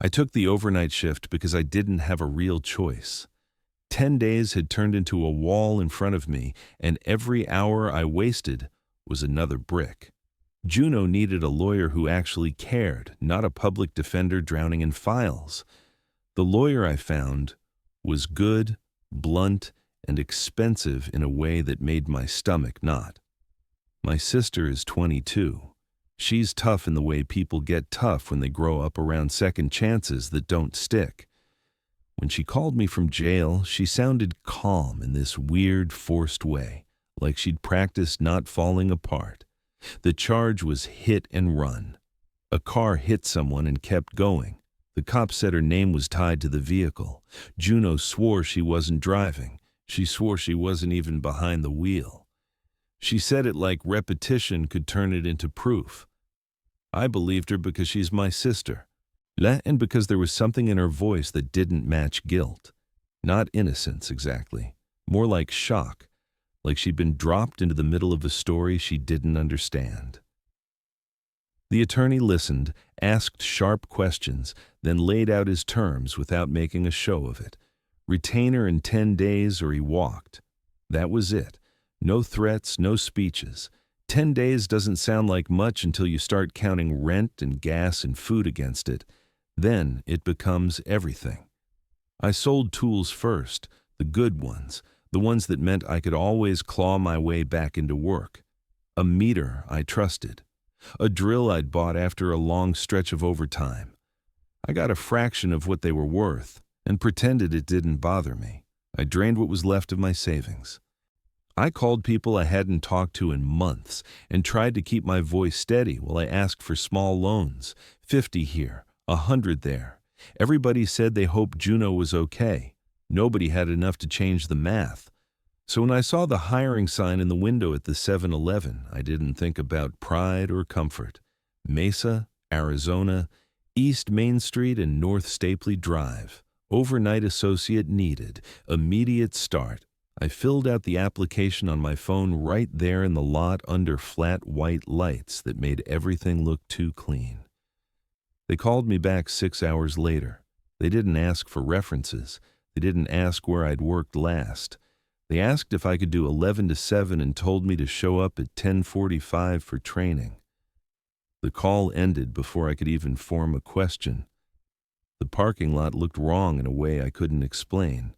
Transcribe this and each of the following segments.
I took the overnight shift because I didn't have a real choice. 10 days had turned into a wall in front of me, and every hour I wasted was another brick. Juno needed a lawyer who actually cared, not a public defender drowning in files. The lawyer I found was good, blunt, and expensive in a way that made my stomach knot. My sister is 22. She's tough in the way people get tough when they grow up around second chances that don't stick. When she called me from jail, she sounded calm in this weird, forced way, like she'd practiced not falling apart. The charge was hit and run. A car hit someone and kept going. The cop said her name was tied to the vehicle. Juno swore she wasn't driving. She swore she wasn't even behind the wheel. She said it like repetition could turn it into proof. I believed her because she's my sister, and because there was something in her voice that didn't match guilt. Not innocence exactly, more like shock, like she'd been dropped into the middle of a story she didn't understand. The attorney listened, asked sharp questions, then laid out his terms without making a show of it. Retainer in 10 days or he walked. That was it. No threats, no speeches. 10 days doesn't sound like much until you start counting rent and gas and food against it. Then it becomes everything. I sold tools first, the good ones, the ones that meant I could always claw my way back into work. A meter I trusted. A drill I'd bought after a long stretch of overtime. I got a fraction of what they were worth and pretended it didn't bother me. I drained what was left of my savings. I called people I hadn't talked to in months and tried to keep my voice steady while I asked for small loans, 50 here, 100 there. Everybody said they hoped Juno was okay. Nobody had enough to change the math. So when I saw the hiring sign in the window at the 7-Eleven, I didn't think about pride or comfort. Mesa, Arizona, East Main Street and North Stapley Drive. Overnight associate needed. Immediate start. I filled out the application on my phone right there in the lot under flat white lights that made everything look too clean. They called me back 6 hours later. They didn't ask for references. They didn't ask where I'd worked last. They asked if I could do 11 to 7 and told me to show up at 10:45 for training. The call ended before I could even form a question. The parking lot looked wrong in a way I couldn't explain.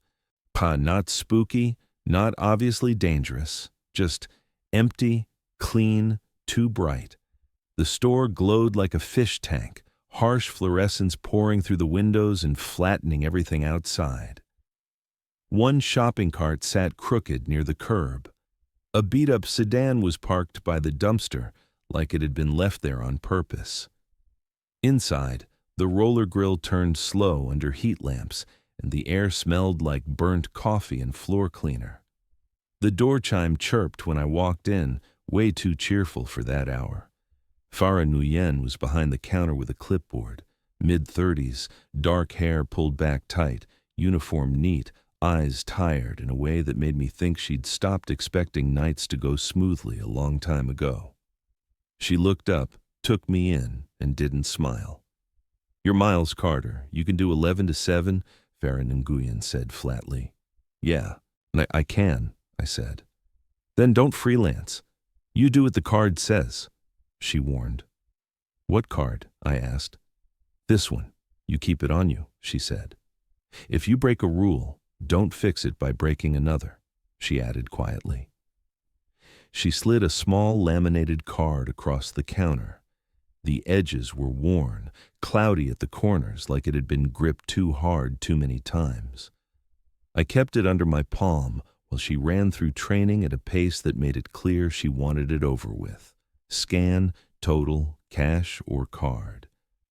Not spooky, not obviously dangerous, just empty, clean, too bright. The store glowed like a fish tank, harsh fluorescence pouring through the windows and flattening everything outside. One shopping cart sat crooked near the curb. A beat-up sedan was parked by the dumpster, like it had been left there on purpose. Inside, the roller grill turned slow under heat lamps, and the air smelled like burnt coffee and floor cleaner. The door chime chirped when I walked in, way too cheerful for that hour. Farah Nguyen was behind the counter with a clipboard, mid-30s, dark hair pulled back tight, uniform neat, eyes tired in a way that made me think she'd stopped expecting nights to go smoothly a long time ago. She looked up, took me in, and didn't smile. "You're Miles Carter. You can do 11 to 7, Farah Nguyen said flatly. "Yeah, I can," I said. "Then don't freelance. You do what the card says," she warned. "What card?" I asked. "This one. You keep it on you," she said. "If you break a rule, don't fix it by breaking another," she added quietly. She slid a small laminated card across the counter. The edges were worn, cloudy at the corners like it had been gripped too hard too many times. I kept it under my palm while she ran through training at a pace that made it clear she wanted it over with. Scan, total, cash, or card.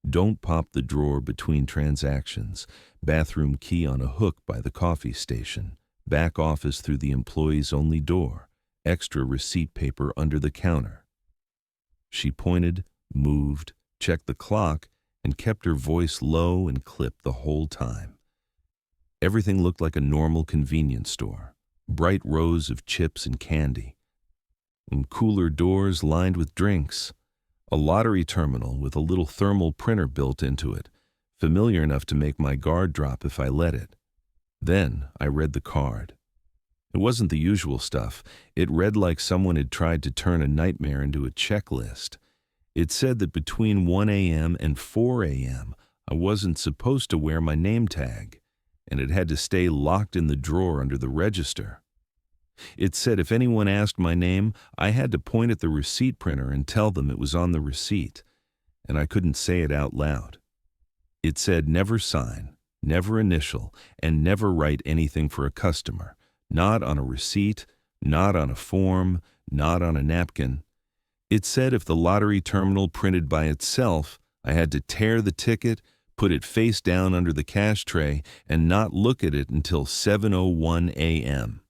Don't pop the drawer between transactions. Bathroom key on a hook by the coffee station. Back office through the employee's only door. Extra receipt paper under the counter. She pointed, moved, checked the clock, and kept her voice low and clipped the whole time. Everything looked like a normal convenience store. Bright rows of chips and candy. And cooler doors lined with drinks. A lottery terminal with a little thermal printer built into it. familiar enough to make my guard drop if I let it. Then I read the card. It wasn't the usual stuff. It read like someone had tried to turn a nightmare into a checklist. It said that between 1 a.m. and 4 a.m., I wasn't supposed to wear my name tag, and it had to stay locked in the drawer under the register. It said if anyone asked my name, I had to point at the receipt printer and tell them it was on the receipt, and I couldn't say it out loud. It said never sign, never initial, and never write anything for a customer, not on a receipt, not on a form, not on a napkin. It said if the lottery terminal printed by itself, I had to tear the ticket, put it face down under the cash tray, and not look at it until 7:01 a.m.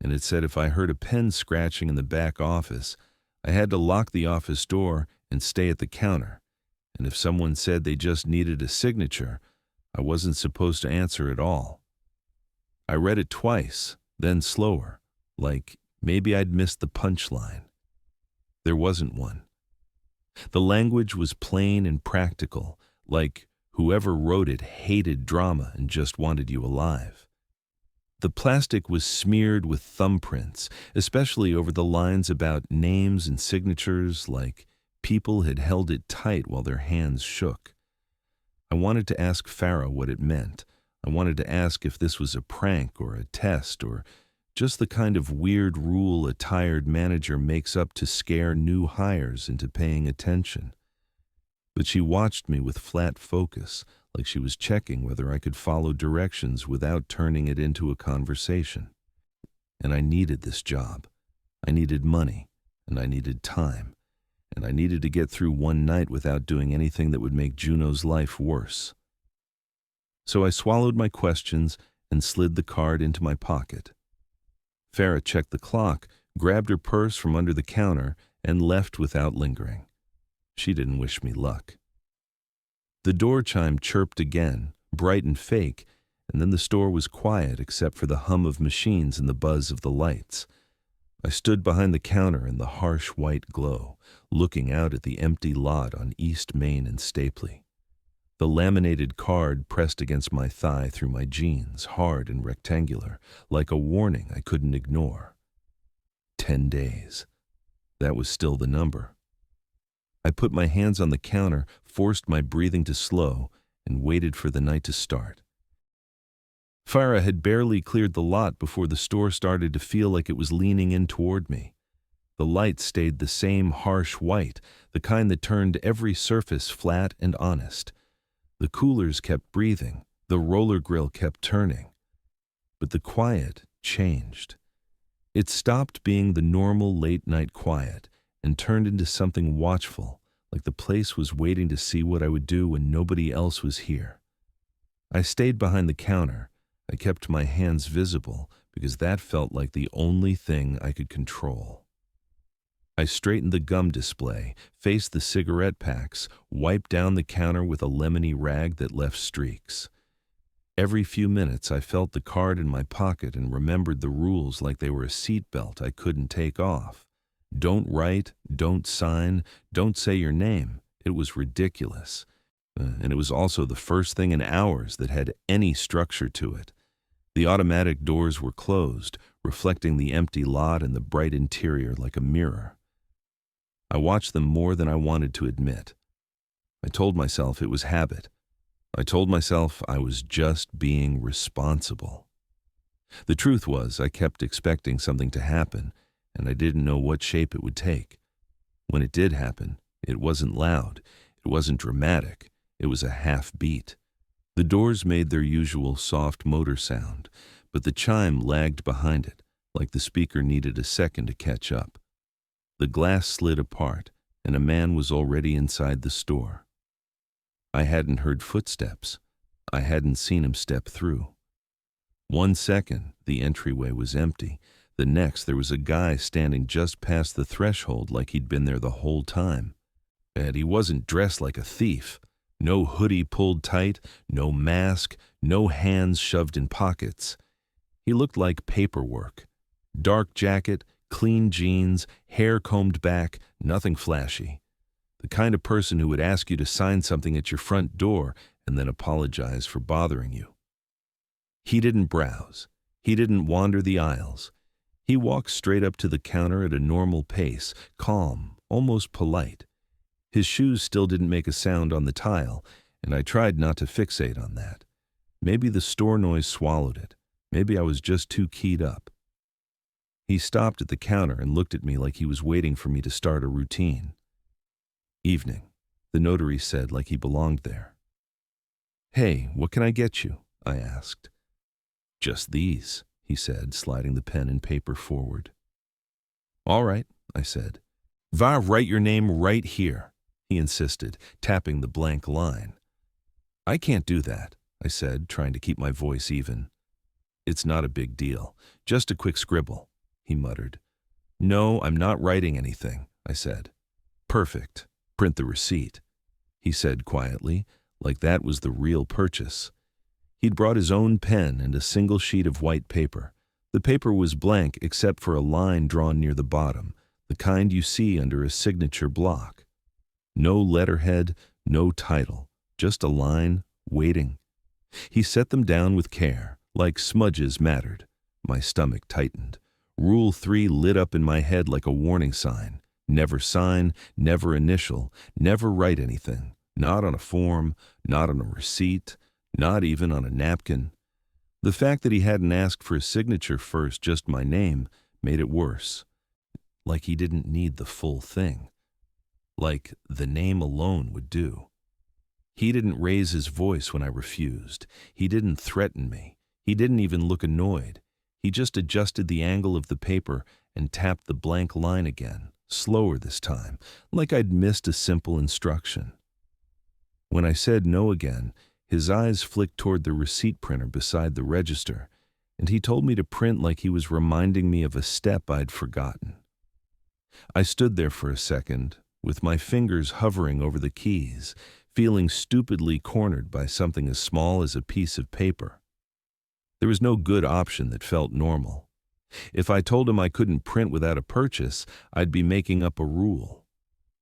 And it said if I heard a pen scratching in the back office, I had to lock the office door and stay at the counter. And if someone said they just needed a signature, I wasn't supposed to answer at all. I read it twice, then slower, like maybe I'd missed the punchline. There wasn't one. The language was plain and practical, like whoever wrote it hated drama and just wanted you alive. The plastic was smeared with thumbprints, especially over the lines about names and signatures, like people had held it tight while their hands shook. I wanted to ask Farah what it meant. I wanted to ask if this was a prank or a test or just the kind of weird rule a tired manager makes up to scare new hires into paying attention. But she watched me with flat focus, like she was checking whether I could follow directions without turning it into a conversation. And I needed this job. I needed money, and I needed time, and I needed to get through one night without doing anything that would make Juno's life worse. So I swallowed my questions and slid the card into my pocket. Farah checked the clock, grabbed her purse from under the counter, and left without lingering. She didn't wish me luck. The door chime chirped again, bright and fake, and then the store was quiet except for the hum of machines and the buzz of the lights. I stood behind the counter in the harsh white glow, looking out at the empty lot on East Main and Stapley. The laminated card pressed against my thigh through my jeans, hard and rectangular, like a warning I couldn't ignore. 10 days. That was still the number. I put my hands on the counter, forced my breathing to slow, and waited for the night to start. Farah had barely cleared the lot before the store started to feel like it was leaning in toward me. The lights stayed the same harsh white, the kind that turned every surface flat and honest. The coolers kept breathing, the roller grill kept turning. But the quiet changed. It stopped being the normal late-night quiet and turned into something watchful, like the place was waiting to see what I would do when nobody else was here. I stayed behind the counter. I kept my hands visible because that felt like the only thing I could control. I straightened the gum display, faced the cigarette packs, wiped down the counter with a lemony rag that left streaks. Every few minutes I felt the card in my pocket and remembered the rules like they were a seatbelt I couldn't take off. Don't write, don't sign, don't say your name. It was ridiculous. And it was also the first thing in hours that had any structure to it. The automatic doors were closed, reflecting the empty lot and the bright interior like a mirror. I watched them more than I wanted to admit. I told myself it was habit. I told myself I was just being responsible. The truth was I kept expecting something to happen, and I didn't know what shape it would take. When it did happen, it wasn't loud, it wasn't dramatic, it was a half beat. The doors made their usual soft motor sound, but the chime lagged behind it, like the speaker needed a second to catch up. The glass slid apart, and a man was already inside the store. I hadn't heard footsteps. I hadn't seen him step through. 1 second, the entryway was empty. The next, there was a guy standing just past the threshold like he'd been there the whole time. And he wasn't dressed like a thief. No hoodie pulled tight, no mask, no hands shoved in pockets. He looked like paperwork. Dark jacket, clean jeans, hair combed back, nothing flashy. The kind of person who would ask you to sign something at your front door and then apologize for bothering you. He didn't browse. He didn't wander the aisles. He walked straight up to the counter at a normal pace, calm, almost polite. His shoes still didn't make a sound on the tile, and I tried not to fixate on that. Maybe the store noise swallowed it. Maybe I was just too keyed up. He stopped at the counter and looked at me like he was waiting for me to start a routine. "Evening," the notary said like he belonged there. "Hey, what can I get you?" I asked. "Just these," he said, sliding the pen and paper forward. "All right," I said. "Va, write your name right here," he insisted, tapping the blank line. "I can't do that," I said, trying to keep my voice even. "It's not a big deal. Just a quick scribble," he muttered. "No, I'm not writing anything," I said. "Perfect. Print the receipt," he said quietly, like that was the real purchase. He'd brought his own pen and a single sheet of white paper. The paper was blank except for a line drawn near the bottom, the kind you see under a signature block. No letterhead, no title, just a line, waiting. He set them down with care, like smudges mattered. My stomach tightened. Rule 3 lit up in my head like a warning sign. Never sign, never initial, never write anything. Not on a form, not on a receipt, not even on a napkin. The fact that he hadn't asked for a signature first, just my name, made it worse. Like he didn't need the full thing. Like the name alone would do. He didn't raise his voice when I refused. He didn't threaten me. He didn't even look annoyed. He just adjusted the angle of the paper and tapped the blank line again, slower this time, like I'd missed a simple instruction. When I said no again, his eyes flicked toward the receipt printer beside the register, and he told me to print like he was reminding me of a step I'd forgotten. I stood there for a second, with my fingers hovering over the keys, feeling stupidly cornered by something as small as a piece of paper. There was no good option that felt normal. If I told him I couldn't print without a purchase, I'd be making up a rule.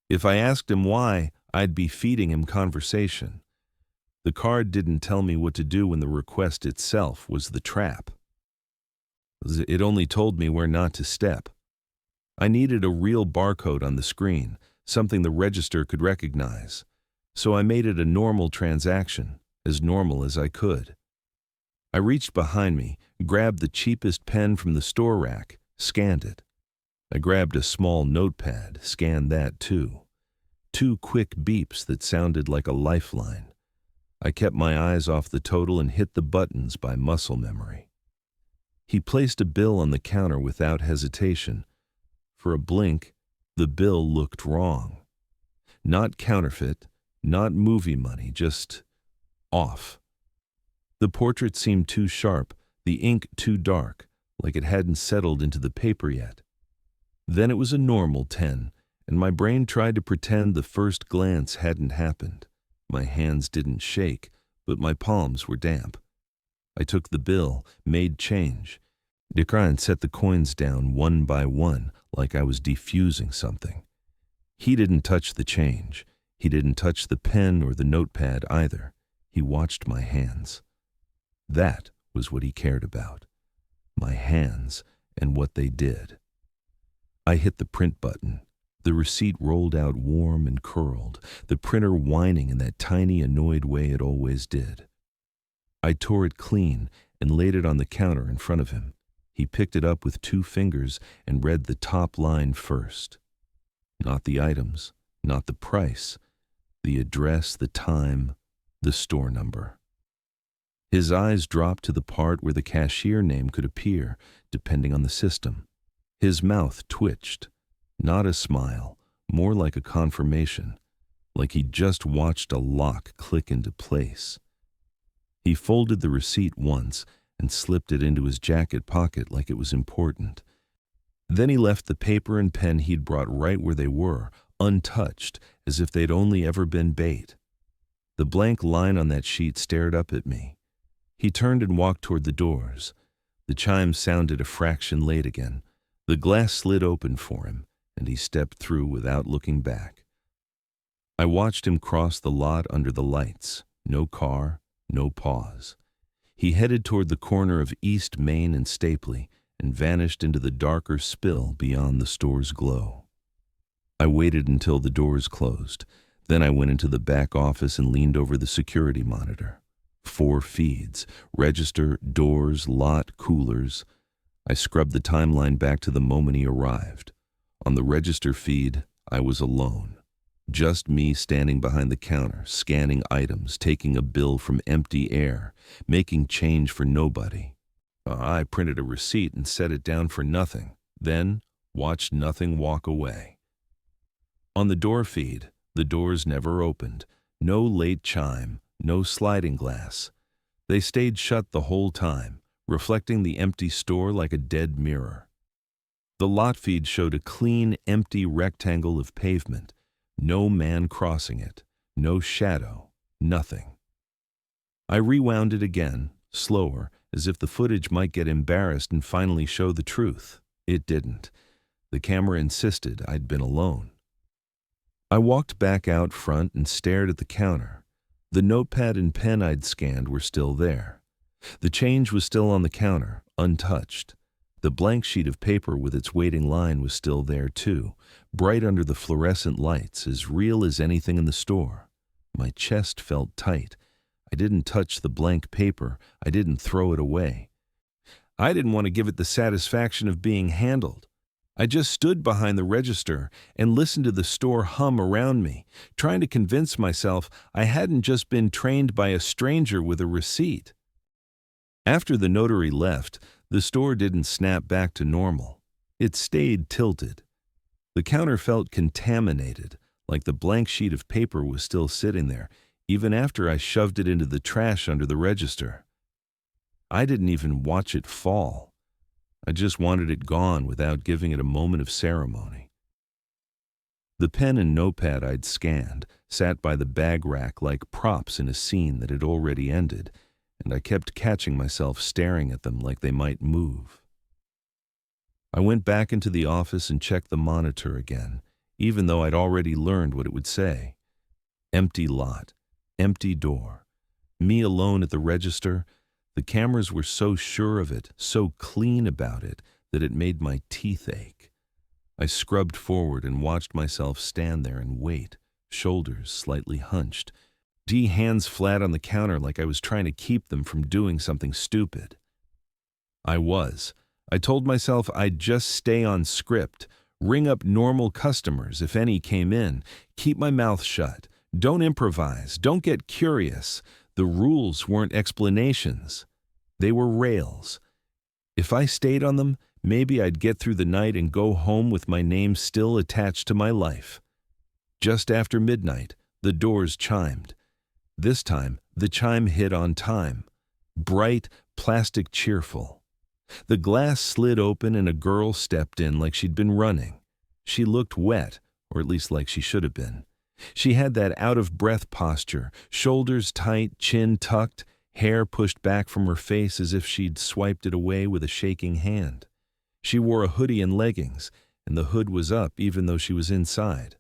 If I asked him why, I'd be feeding him conversation. The card didn't tell me what to do when the request itself was the trap. It only told me where not to step. I needed a real barcode on the screen, something the register could recognize. So I made it a normal transaction, as normal as I could. I reached behind me, grabbed the cheapest pen from the store rack, scanned it. I grabbed a small notepad, scanned that too. 2 quick beeps that sounded like a lifeline. I kept my eyes off the total and hit the buttons by muscle memory. He placed a bill on the counter without hesitation. For a blink, the bill looked wrong. Not counterfeit, not movie money, just off. The portrait seemed too sharp, the ink too dark, like it hadn't settled into the paper yet. Then it was a normal 10, and my brain tried to pretend the first glance hadn't happened. My hands didn't shake, but my palms were damp. I took the bill, made change. Dekran set the coins down one by one, like I was defusing something. He didn't touch the change. He didn't touch the pen or the notepad either. He watched my hands. That was what he cared about. My hands and what they did. I hit the print button. The receipt rolled out warm and curled, the printer whining in that tiny, annoyed way it always did. I tore it clean and laid it on the counter in front of him. He picked it up with 2 fingers and read the top line first. Not the items, not the price, the address, the time, the store number. His eyes dropped to the part where the cashier name could appear, depending on the system. His mouth twitched. Not a smile, more like a confirmation, like he'd just watched a lock click into place. He folded the receipt once and slipped it into his jacket pocket like it was important. Then he left the paper and pen he'd brought right where they were, untouched, as if they'd only ever been bait. The blank line on that sheet stared up at me. He turned and walked toward the doors. The chimes sounded a fraction late again. The glass slid open for him, and he stepped through without looking back. I watched him cross the lot under the lights, No car, no pause. He headed toward the corner of East Main and Stapley and vanished into the darker spill beyond the store's glow. I waited until the doors closed. Then I went into the back office and leaned over the security monitor. 4 feeds: register, doors, lot, coolers. I scrubbed the timeline back to the moment he arrived. On the register feed, I was alone. Just me standing behind the counter, scanning items, taking a bill from empty air, making change for nobody. I printed a receipt and set it down for nothing, then watched nothing walk away. On the door feed, the doors never opened. No late chime, no sliding glass. They stayed shut the whole time, reflecting the empty store like a dead mirror. The lot feed showed a clean, empty rectangle of pavement. No man crossing it, no shadow, nothing. I rewound it again, slower, as if the footage might get embarrassed and finally show the truth. It didn't. The camera insisted I'd been alone. I walked back out front and stared at the counter. The notepad and pen I'd scanned were still there. The change was still on the counter, untouched. The blank sheet of paper with its waiting line was still there too, bright under the fluorescent lights, as real as anything in the store. My chest felt tight. I didn't touch the blank paper. I didn't throw it away. I didn't want to give it the satisfaction of being handled. I just stood behind the register and listened to the store hum around me, trying to convince myself I hadn't just been trained by a stranger with a receipt. After the notary left, the store didn't snap back to normal. It stayed tilted. The counter felt contaminated, like the blank sheet of paper was still sitting there, even after I shoved it into the trash under the register. I didn't even watch it fall. I just wanted it gone without giving it a moment of ceremony. The pen and notepad I'd scanned sat by the bag rack like props in a scene that had already ended, and I kept catching myself staring at them like they might move. I went back into the office and checked the monitor again, even though I'd already learned what it would say. Empty lot, empty door. Me alone at the register. The cameras were so sure of it, so clean about it, that it made my teeth ache. I scrubbed forward and watched myself stand there and wait, shoulders slightly hunched, hands flat on the counter like I was trying to keep them from doing something stupid. I told myself I'd just stay on script, ring up normal customers if any came in, keep my mouth shut, don't improvise, don't get curious. The rules weren't explanations. They were rails. If I stayed on them, maybe I'd get through the night and go home with my name still attached to my life. Just after midnight, the doors chimed. This time, the chime hit on time. Bright, plastic cheerful. The glass slid open and a girl stepped in like she'd been running. She looked wet, or at least like she should have been. She had that out-of-breath posture, shoulders tight, chin tucked, hair pushed back from her face as if she'd swiped it away with a shaking hand. She wore a hoodie and leggings, and the hood was up even though she was inside.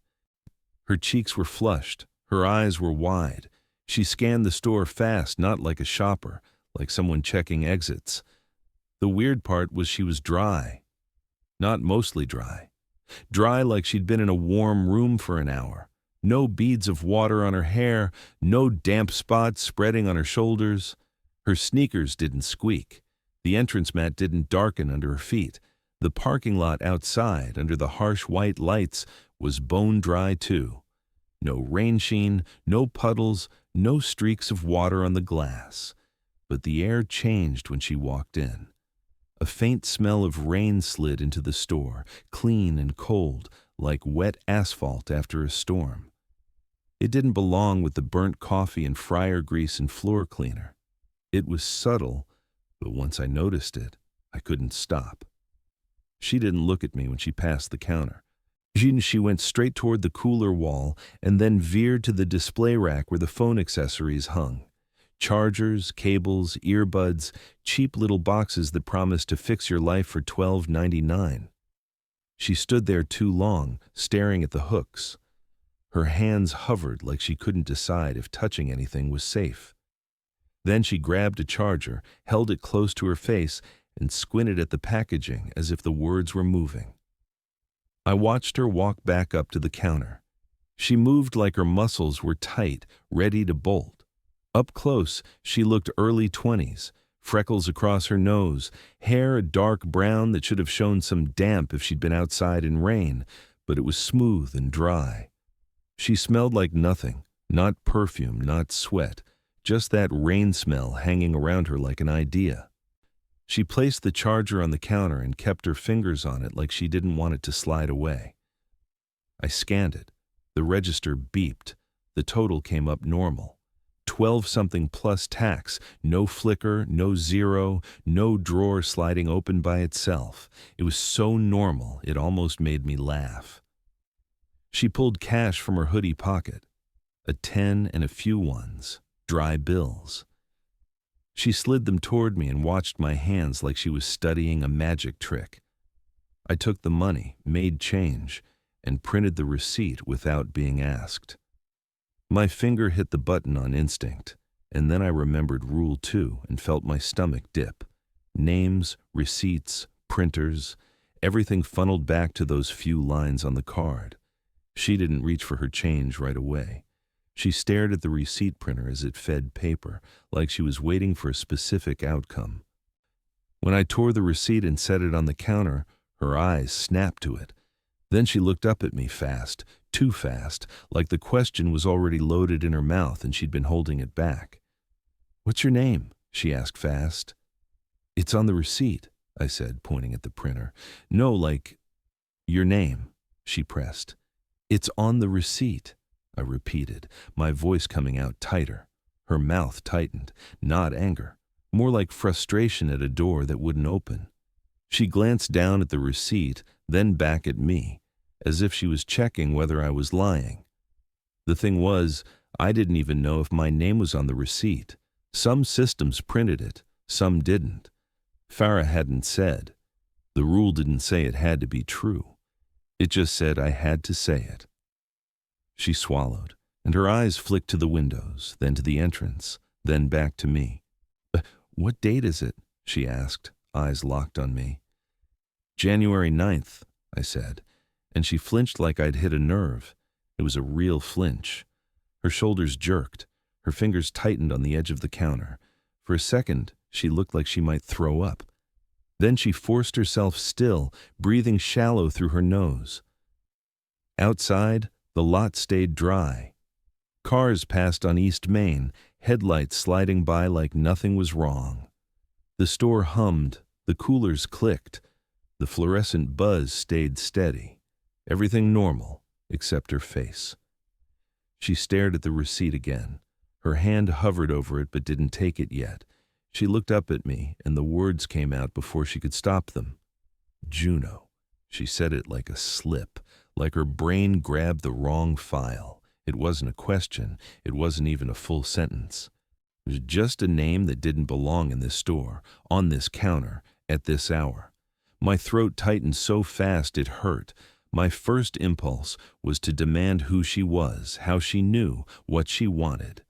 Her cheeks were flushed, her eyes were wide. She scanned the store fast, not like a shopper, like someone checking exits. The weird part was she was dry. Not mostly dry. Dry like she'd been in a warm room for an hour. No beads of water on her hair, no damp spots spreading on her shoulders. Her sneakers didn't squeak. The entrance mat didn't darken under her feet. The parking lot outside, under the harsh white lights, was bone dry too. No rain sheen, no puddles, no streaks of water on the glass. But the air changed when she walked in. A faint smell of rain slid into the store, clean and cold, like wet asphalt after a storm. It didn't belong with the burnt coffee and fryer grease and floor cleaner. It was subtle, but once I noticed it, I couldn't stop. She didn't look at me when she passed the counter. She went straight toward the cooler wall and then veered to the display rack where the phone accessories hung. Chargers, cables, earbuds, cheap little boxes that promised to fix your life for $12.99. She stood there too long, staring at the hooks. Her hands hovered like she couldn't decide if touching anything was safe. Then she grabbed a charger, held it close to her face, and squinted at the packaging as if the words were moving. I watched her walk back up to the counter. She moved like her muscles were tight, ready to bolt. Up close, she looked early 20s, freckles across her nose, hair a dark brown that should have shown some damp if she'd been outside in rain, but it was smooth and dry. She smelled like nothing, not perfume, not sweat, just that rain smell hanging around her like an idea. She placed the charger on the counter and kept her fingers on it like she didn't want it to slide away. I scanned it. The register beeped. The total came up normal. 12-something plus tax, no flicker, no zero, no drawer sliding open by itself. It was so normal, it almost made me laugh. She pulled cash from her hoodie pocket, a 10 and a few ones, dry bills. She slid them toward me and watched my hands like she was studying a magic trick. I took the money, made change, and printed the receipt without being asked. My finger hit the button on instinct, and then I remembered Rule 2 and felt my stomach dip. Names, receipts, printers, everything funneled back to those few lines on the card. She didn't reach for her change right away. She stared at the receipt printer as it fed paper, like she was waiting for a specific outcome. When I tore the receipt and set it on the counter, her eyes snapped to it. Then she looked up at me fast, too fast, like the question was already loaded in her mouth and she'd been holding it back. "What's your name?" she asked fast. "It's on the receipt," I said, pointing at the printer. "No, like, your name," she pressed. "It's on the receipt," I repeated, my voice coming out tighter. Her mouth tightened, not anger, more like frustration at a door that wouldn't open. She glanced down at the receipt, then back at me, as if she was checking whether I was lying. The thing was, I didn't even know if my name was on the receipt. Some systems printed it, some didn't. Farah hadn't said. The rule didn't say it had to be true. It just said I had to say it. She swallowed, and her eyes flicked to the windows, then to the entrance, then back to me. "What date is it?" she asked, eyes locked on me. "January 9th, I said, and she flinched like I'd hit a nerve. It was a real flinch. Her shoulders jerked, her fingers tightened on the edge of the counter. For a second, she looked like she might throw up. Then she forced herself still, breathing shallow through her nose. Outside, the lot stayed dry. Cars passed on East Main, headlights sliding by like nothing was wrong. The store hummed, the coolers clicked. The fluorescent buzz stayed steady. Everything normal, except her face. She stared at the receipt again. Her hand hovered over it but didn't take it yet. She looked up at me, and the words came out before she could stop them. "Juno." She said it like a slip, like her brain grabbed the wrong file. It wasn't a question. It wasn't even a full sentence. It was just a name that didn't belong in this store, on this counter, at this hour. My throat tightened so fast it hurt. My first impulse was to demand who she was, how she knew, what she wanted.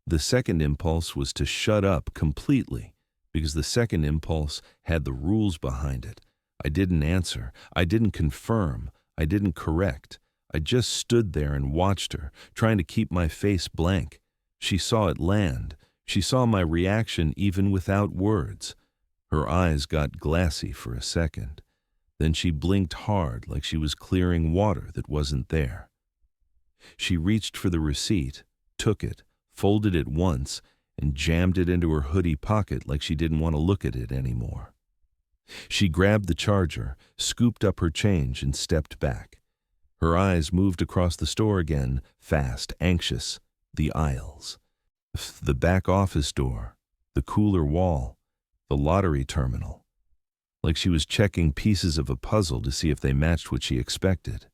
The second impulse was to shut up completely, because the second impulse had the rules behind it. I didn't answer. I didn't confirm. I didn't correct. I just stood there and watched her, trying to keep my face blank. She saw it land. She saw my reaction even without words. Her eyes got glassy for a second. Then she blinked hard like she was clearing water that wasn't there. She reached for the receipt, took it, folded it once, and jammed it into her hoodie pocket like she didn't want to look at it anymore. She grabbed the charger, scooped up her change, and stepped back. Her eyes moved across the store again, fast, anxious. The aisles. The back office door. The cooler wall. The lottery terminal. Like she was checking pieces of a puzzle to see if they matched what she expected.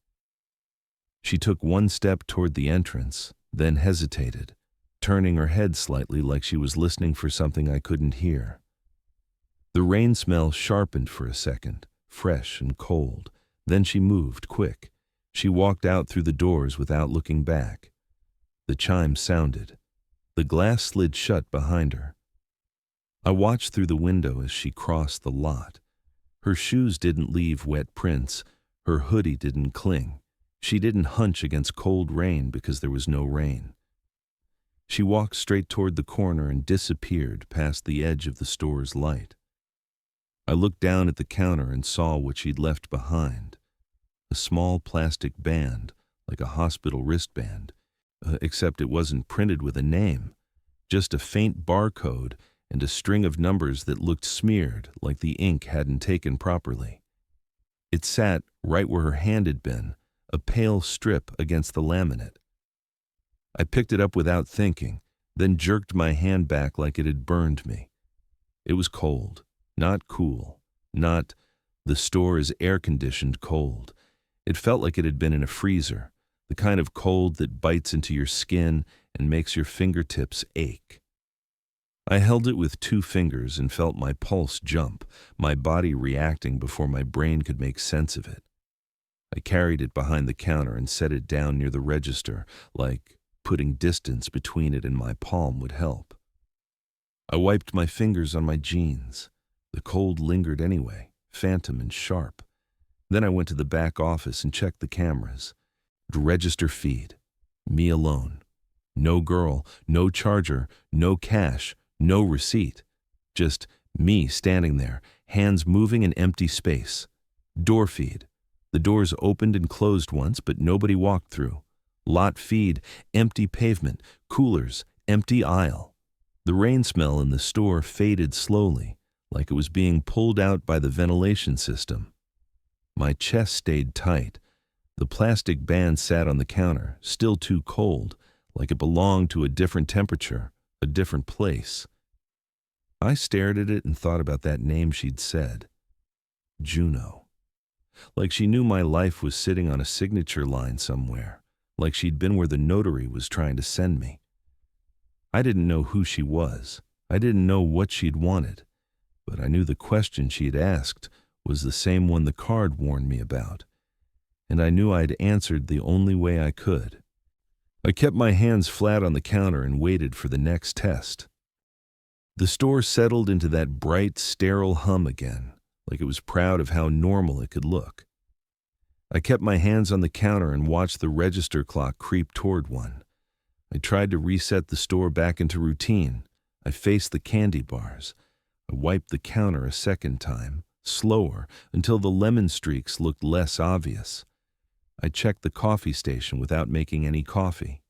She took one step toward the entrance, then hesitated, turning her head slightly like she was listening for something I couldn't hear. The rain smell sharpened for a second, fresh and cold. Then she moved, quick. She walked out through the doors without looking back. The chime sounded. The glass slid shut behind her. I watched through the window as she crossed the lot. Her shoes didn't leave wet prints. Her hoodie didn't cling. She didn't hunch against cold rain because there was no rain. She walked straight toward the corner and disappeared past the edge of the store's light. I looked down at the counter and saw what she'd left behind. A small plastic band, like a hospital wristband, except it wasn't printed with a name, just a faint barcode and a string of numbers that looked smeared like the ink hadn't taken properly. It sat right where her hand had been, a pale strip against the laminate. I picked it up without thinking, then jerked my hand back like it had burned me. It was cold, not cool, not the store is air-conditioned cold. It felt like it had been in a freezer, the kind of cold that bites into your skin and makes your fingertips ache. I held it with 2 fingers and felt my pulse jump, my body reacting before my brain could make sense of it. I carried it behind the counter and set it down near the register, like putting distance between it and my palm would help. I wiped my fingers on my jeans. The cold lingered anyway, phantom and sharp. Then I went to the back office and checked the cameras. Register feed. Me alone. No girl, no charger, no cash, no receipt. Just me standing there, hands moving in empty space. Door feed. The doors opened and closed once, but nobody walked through. Lot feed, empty pavement, coolers, empty aisle. The rain smell in the store faded slowly, like it was being pulled out by the ventilation system. My chest stayed tight. The plastic band sat on the counter, still too cold, like it belonged to a different temperature, a different place. I stared at it and thought about that name she'd said. Juno. Like she knew my life was sitting on a signature line somewhere, like she'd been where the notary was trying to send me. I didn't know who she was. I didn't know what she'd wanted, but I knew the question she had asked was the same one the card warned me about, and I knew I'd answered the only way I could. I kept my hands flat on the counter and waited for the next test. The store settled into that bright, sterile hum again, like it was proud of how normal it could look. I kept my hands on the counter and watched the register clock creep toward 1. I tried to reset the store back into routine. I faced the candy bars. I wiped the counter a second time, slower, until the lemon streaks looked less obvious. I checked the coffee station without making any coffee.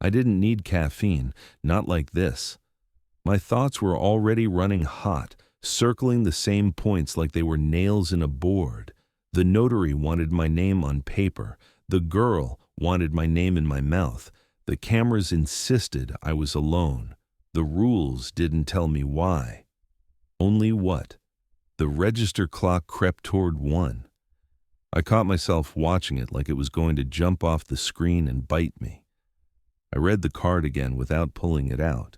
I didn't need caffeine, not like this. My thoughts were already running hot, circling the same points like they were nails in a board. The notary wanted my name on paper. The girl wanted my name in my mouth. The cameras insisted I was alone. The rules didn't tell me why. Only what? The register clock crept toward 1. I caught myself watching it like it was going to jump off the screen and bite me. I read the card again without pulling it out,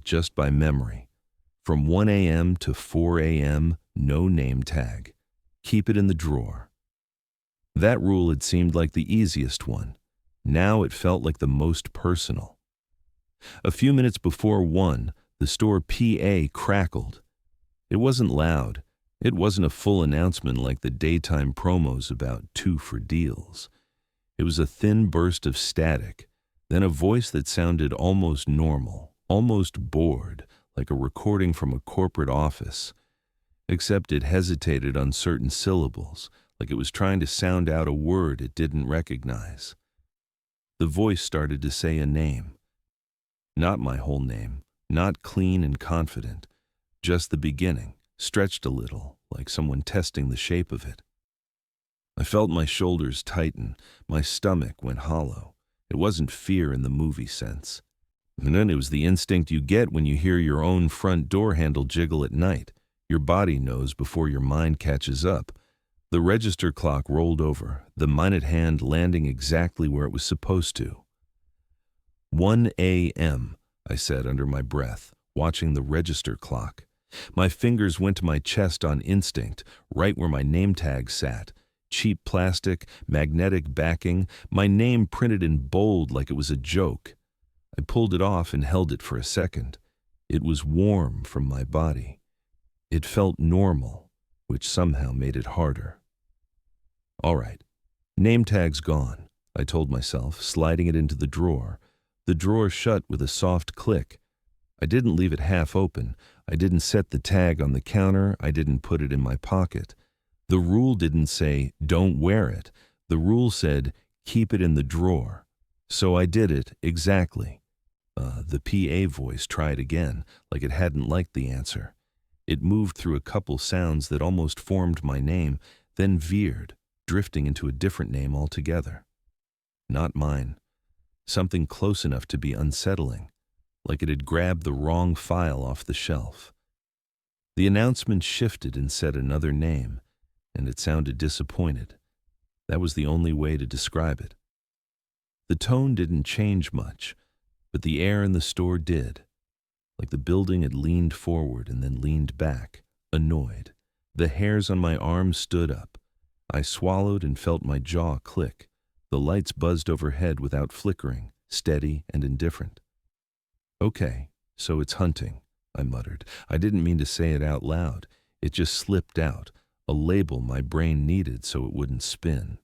just by memory. From 1 a.m. to 4 a.m., no name tag. Keep it in the drawer. That rule had seemed like the easiest one. Now it felt like the most personal. A few minutes before 1, the store PA crackled. It wasn't loud. It wasn't a full announcement like the daytime promos about 2 for deals. It was a thin burst of static, then a voice that sounded almost normal, almost bored, like a recording from a corporate office. Except it hesitated on certain syllables, like it was trying to sound out a word it didn't recognize. The voice started to say a name. Not my whole name, not clean and confident, just the beginning, stretched a little, like someone testing the shape of it. I felt my shoulders tighten, my stomach went hollow. It wasn't fear in the movie sense. And then it was the instinct you get when you hear your own front door handle jiggle at night. Your body knows before your mind catches up. The register clock rolled over, the minute hand landing exactly where it was supposed to. 1 a.m., I said under my breath, watching the register clock. My fingers went to my chest on instinct, right where my name tag sat. Cheap plastic, magnetic backing, my name printed in bold like it was a joke. I pulled it off and held it for a second. It was warm from my body. It felt normal, which somehow made it harder. All right, name tag's gone, I told myself, sliding it into the drawer. The drawer shut with a soft click. I didn't leave it half open. I didn't set the tag on the counter. I didn't put it in my pocket. The rule didn't say, don't wear it. The rule said, keep it in the drawer. So I did it exactly. The PA voice tried again, like it hadn't liked the answer. It moved through a couple sounds that almost formed my name, then veered, drifting into a different name altogether. Not mine. Something close enough to be unsettling, like it had grabbed the wrong file off the shelf. The announcement shifted and said another name, and it sounded disappointed. That was the only way to describe it. The tone didn't change much, but the air in the store did, like the building had leaned forward and then leaned back, annoyed. The hairs on my arms stood up. I swallowed and felt my jaw click. The lights buzzed overhead without flickering, steady and indifferent. Okay, so it's hunting, I muttered. I didn't mean to say it out loud. It just slipped out, a label my brain needed so it wouldn't spin.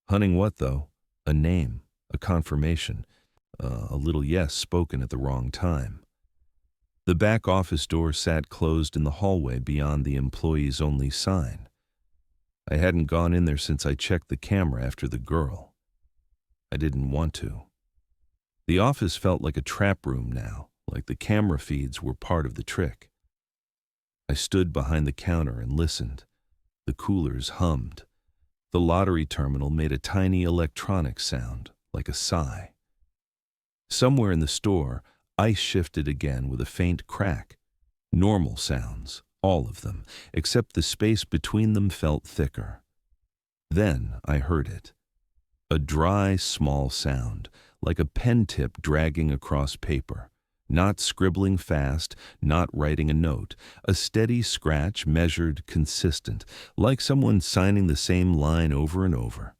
Hunting what, though? A name, a confirmation, a little yes spoken at the wrong time. The back office door sat closed in the hallway beyond the employees-only sign. I hadn't gone in there since I checked the camera after the girl. I didn't want to. The office felt like a trap room now, like the camera feeds were part of the trick. I stood behind the counter and listened. The coolers hummed. The lottery terminal made a tiny electronic sound, like a sigh. Somewhere in the store, ice shifted again with a faint crack. Normal sounds, all of them, except the space between them felt thicker. Then I heard it. A dry, small sound, like a pen tip dragging across paper. Not scribbling fast, not writing a note. A steady scratch, measured, consistent, like someone signing the same line over and over.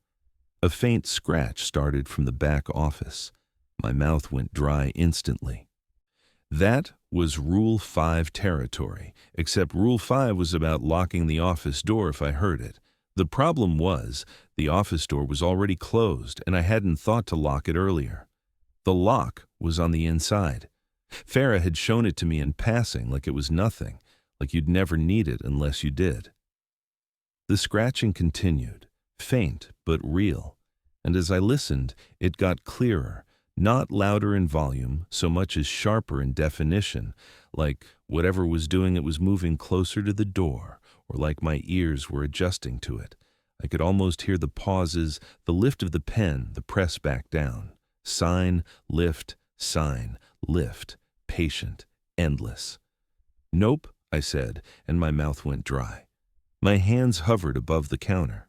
A faint scratch started from the back office. My mouth went dry instantly. That was Rule 5 territory, except Rule 5 was about locking the office door if I heard it. The problem was, the office door was already closed and I hadn't thought to lock it earlier. The lock was on the inside. Farah had shown it to me in passing like it was nothing, like you'd never need it unless you did. The scratching continued, faint but real, and as I listened, it got clearer, not louder in volume, so much as sharper in definition, like whatever was doing it was moving closer to the door, or like my ears were adjusting to it. I could almost hear the pauses, the lift of the pen, the press back down. Sign, lift, sign, lift, patient, endless. Nope, I said, and my mouth went dry. My hands hovered above the counter.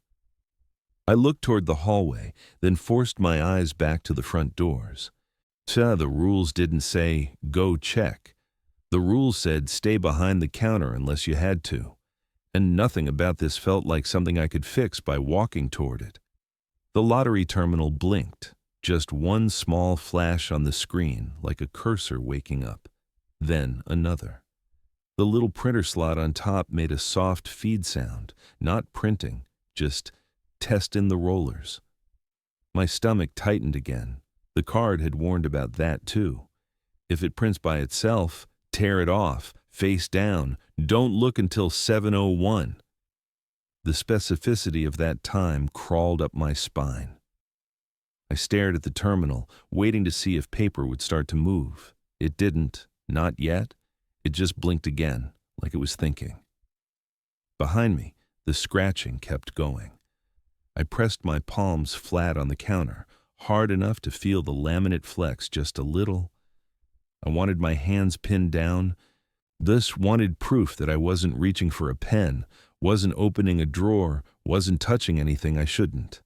I looked toward the hallway, then forced my eyes back to the front doors. The rules didn't say, go check. The rules said, stay behind the counter unless you had to. And nothing about this felt like something I could fix by walking toward it. The lottery terminal blinked, just one small flash on the screen, like a cursor waking up. Then another. The little printer slot on top made a soft feed sound, not printing, just test in the rollers. My stomach tightened again. The card had warned about that too. If it prints by itself, tear it off, face down, don't look until 7:01. The specificity of that time crawled up my spine. I stared at the terminal, waiting to see if paper would start to move. It didn't, not yet. It just blinked again, like it was thinking. Behind me, the scratching kept going. I pressed my palms flat on the counter, hard enough to feel the laminate flex just a little. I wanted my hands pinned down. This wanted proof that I wasn't reaching for a pen, wasn't opening a drawer, wasn't touching anything I shouldn't.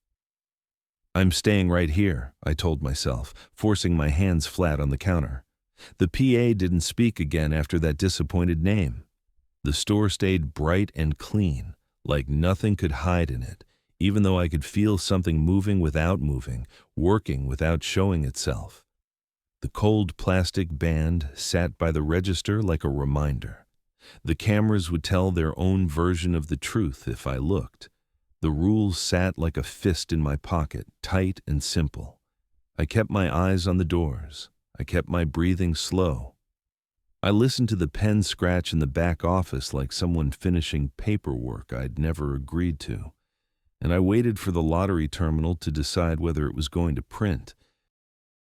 I'm staying right here, I told myself, forcing my hands flat on the counter. The PA didn't speak again after that disappointed name. The store stayed bright and clean, like nothing could hide in it, even though I could feel something moving without moving, working without showing itself. The cold plastic band sat by the register like a reminder. The cameras would tell their own version of the truth if I looked. The rules sat like a fist in my pocket, tight and simple. I kept my eyes on the doors. I kept my breathing slow. I listened to the pen scratch in the back office like someone finishing paperwork I'd never agreed to. And I waited for the lottery terminal to decide whether it was going to print.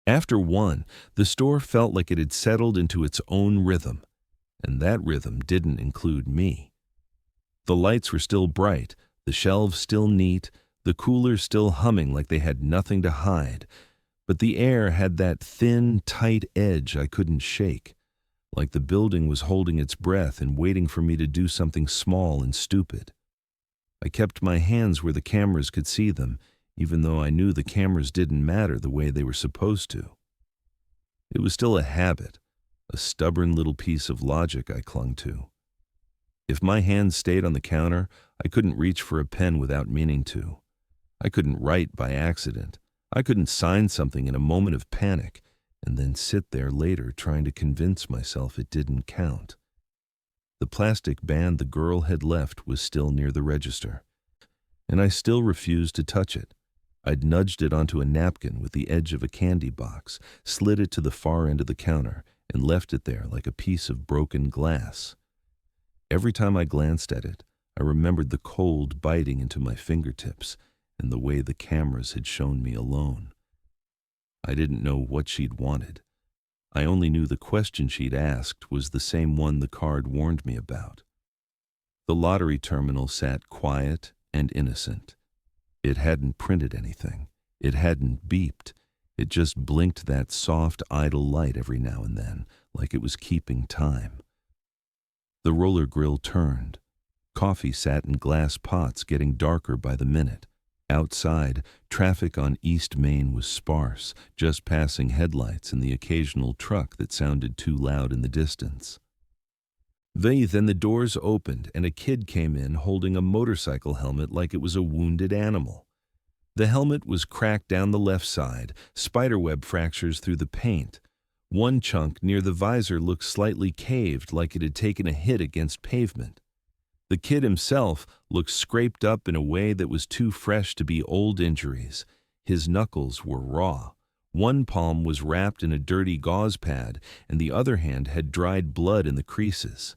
After one, the store felt like it had settled into its own rhythm, and that rhythm didn't include me. The lights were still bright, the shelves still neat, the coolers still humming like they had nothing to hide, but the air had that thin, tight edge I couldn't shake, like the building was holding its breath and waiting for me to do something small and stupid. I kept my hands where the cameras could see them, even though I knew the cameras didn't matter the way they were supposed to. It was still a habit, a stubborn little piece of logic I clung to. If my hands stayed on the counter, I couldn't reach for a pen without meaning to. I couldn't write by accident. I couldn't sign something in a moment of panic and then sit there later trying to convince myself it didn't count. The plastic band the girl had left was still near the register, and I still refused to touch it. I'd nudged it onto a napkin with the edge of a candy box, slid it to the far end of the counter, and left it there like a piece of broken glass. Every time I glanced at it, I remembered the cold biting into my fingertips and the way the cameras had shown me alone. I didn't know what she'd wanted. I only knew the question she'd asked was the same one the card warned me about. The lottery terminal sat quiet and innocent. It hadn't printed anything. It hadn't beeped. It just blinked that soft, idle light every now and then, like it was keeping time. The roller grill turned. Coffee sat in glass pots, getting darker by the minute. Outside, traffic on East Main was sparse, just passing headlights and the occasional truck that sounded too loud in the distance. Then the doors opened and a kid came in holding a motorcycle helmet like it was a wounded animal. The helmet was cracked down the left side, spiderweb fractures through the paint. One chunk near the visor looked slightly caved like it had taken a hit against pavement. The kid himself looked scraped up in a way that was too fresh to be old injuries. His knuckles were raw. One palm was wrapped in a dirty gauze pad, and the other hand had dried blood in the creases.